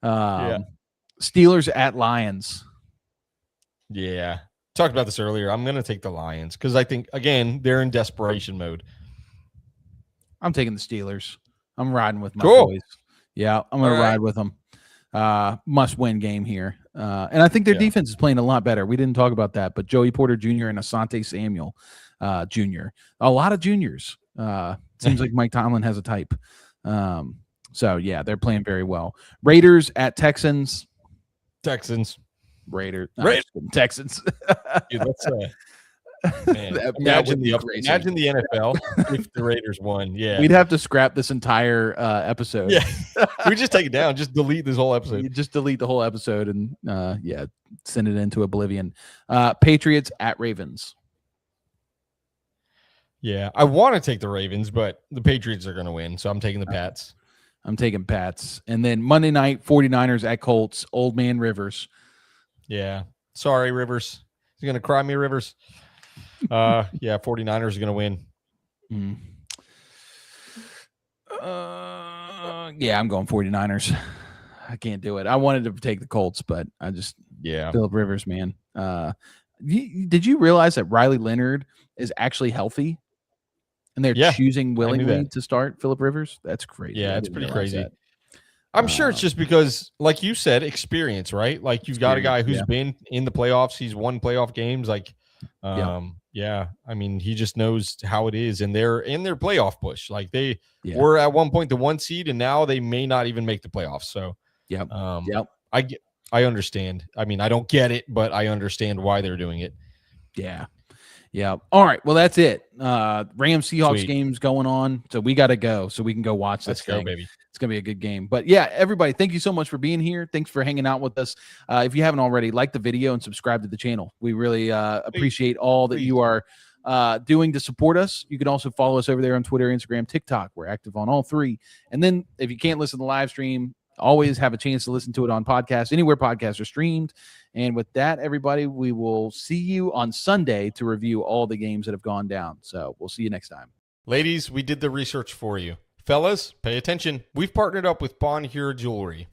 Speaker 1: Steelers at Lions.
Speaker 3: Yeah. Talked about this earlier. I'm going to take the Lions because I think, again, they're in desperation mode.
Speaker 1: I'm taking the Steelers. I'm riding with my boys. Yeah, I'm going to ride with them. Must-win game here. And I think their defense is playing a lot better. We didn't talk about that, but Joey Porter Jr. and Asante Samuel Jr. A lot of juniors. Seems like Mike Tomlin has a type. So, yeah, they're playing very well. Raiders at Texans.
Speaker 3: Raiders.
Speaker 1: Texans.
Speaker 3: Dude, man, imagine the NFL if the Raiders won. Yeah,
Speaker 1: we'd have to scrap this entire episode.
Speaker 3: Yeah, we just take it down. Just delete this whole episode.
Speaker 1: You just delete the whole episode and send it into oblivion. Patriots at Ravens.
Speaker 3: Yeah, I want to take the Ravens, but the Patriots are going to win, so I'm taking the Pats.
Speaker 1: I'm taking Pats. And then Monday night, 49ers at Colts. Old man Rivers.
Speaker 3: Yeah. Sorry, Rivers. He's going to cry me, Rivers. 49ers are going to win.
Speaker 1: I'm going 49ers. I can't do it. I wanted to take the Colts, but I just Phillip Rivers, man. Did you realize that Riley Leonard is actually healthy? And they're choosing willingly to start Phillip Rivers? That's crazy.
Speaker 3: Yeah, it's pretty crazy. That. I'm sure it's just because, like you said, experience, right? Like you've got a guy who's been in the playoffs. He's won playoff games. Like, I mean, he just knows how it is. And they're in their playoff push. Like they were at one point the 1 seed, and now they may not even make the playoffs. So, I understand. I mean, I don't get it, but I understand why they're doing it.
Speaker 1: Yeah. Yeah. All right. Well, that's it. Rams Seahawks game's going on, so we got to go so we can go watch this.
Speaker 3: Let's go, baby.
Speaker 1: It's gonna be a good game. But yeah, everybody, thank you so much for being here. Thanks for hanging out with us. If you haven't already, like the video and subscribe to the channel. We really appreciate all that you are doing to support us. You can also follow us over there on Twitter, Instagram, TikTok. We're active on all 3. And then if you can't listen to the live stream, always have a chance to listen to it on podcasts, anywhere podcasts are streamed. And with that, everybody, we will see you on Sunday to review all the games that have gone down. So we'll see you next time.
Speaker 3: Ladies, we did the research for you. Fellas, pay attention. We've partnered up with Bonheure Jewelry.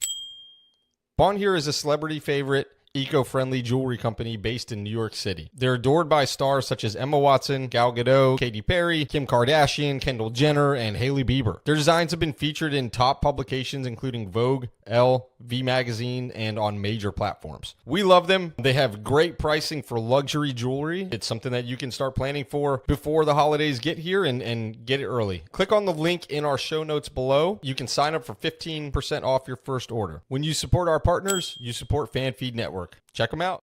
Speaker 3: Bonheure is a celebrity favorite, eco-friendly jewelry company based in New York City. They're adored by stars such as Emma Watson, Gal Gadot, Katy Perry, Kim Kardashian, Kendall Jenner, and Hailey Bieber. Their designs have been featured in top publications including Vogue, Elle, V Magazine, and on major platforms. We love them. They have great pricing for luxury jewelry. It's something that you can start planning for before the holidays get here and get it early. Click on the link in our show notes below. You can sign up for 15% off your first order. When you support our partners, you support FanFeed Network. Check them out.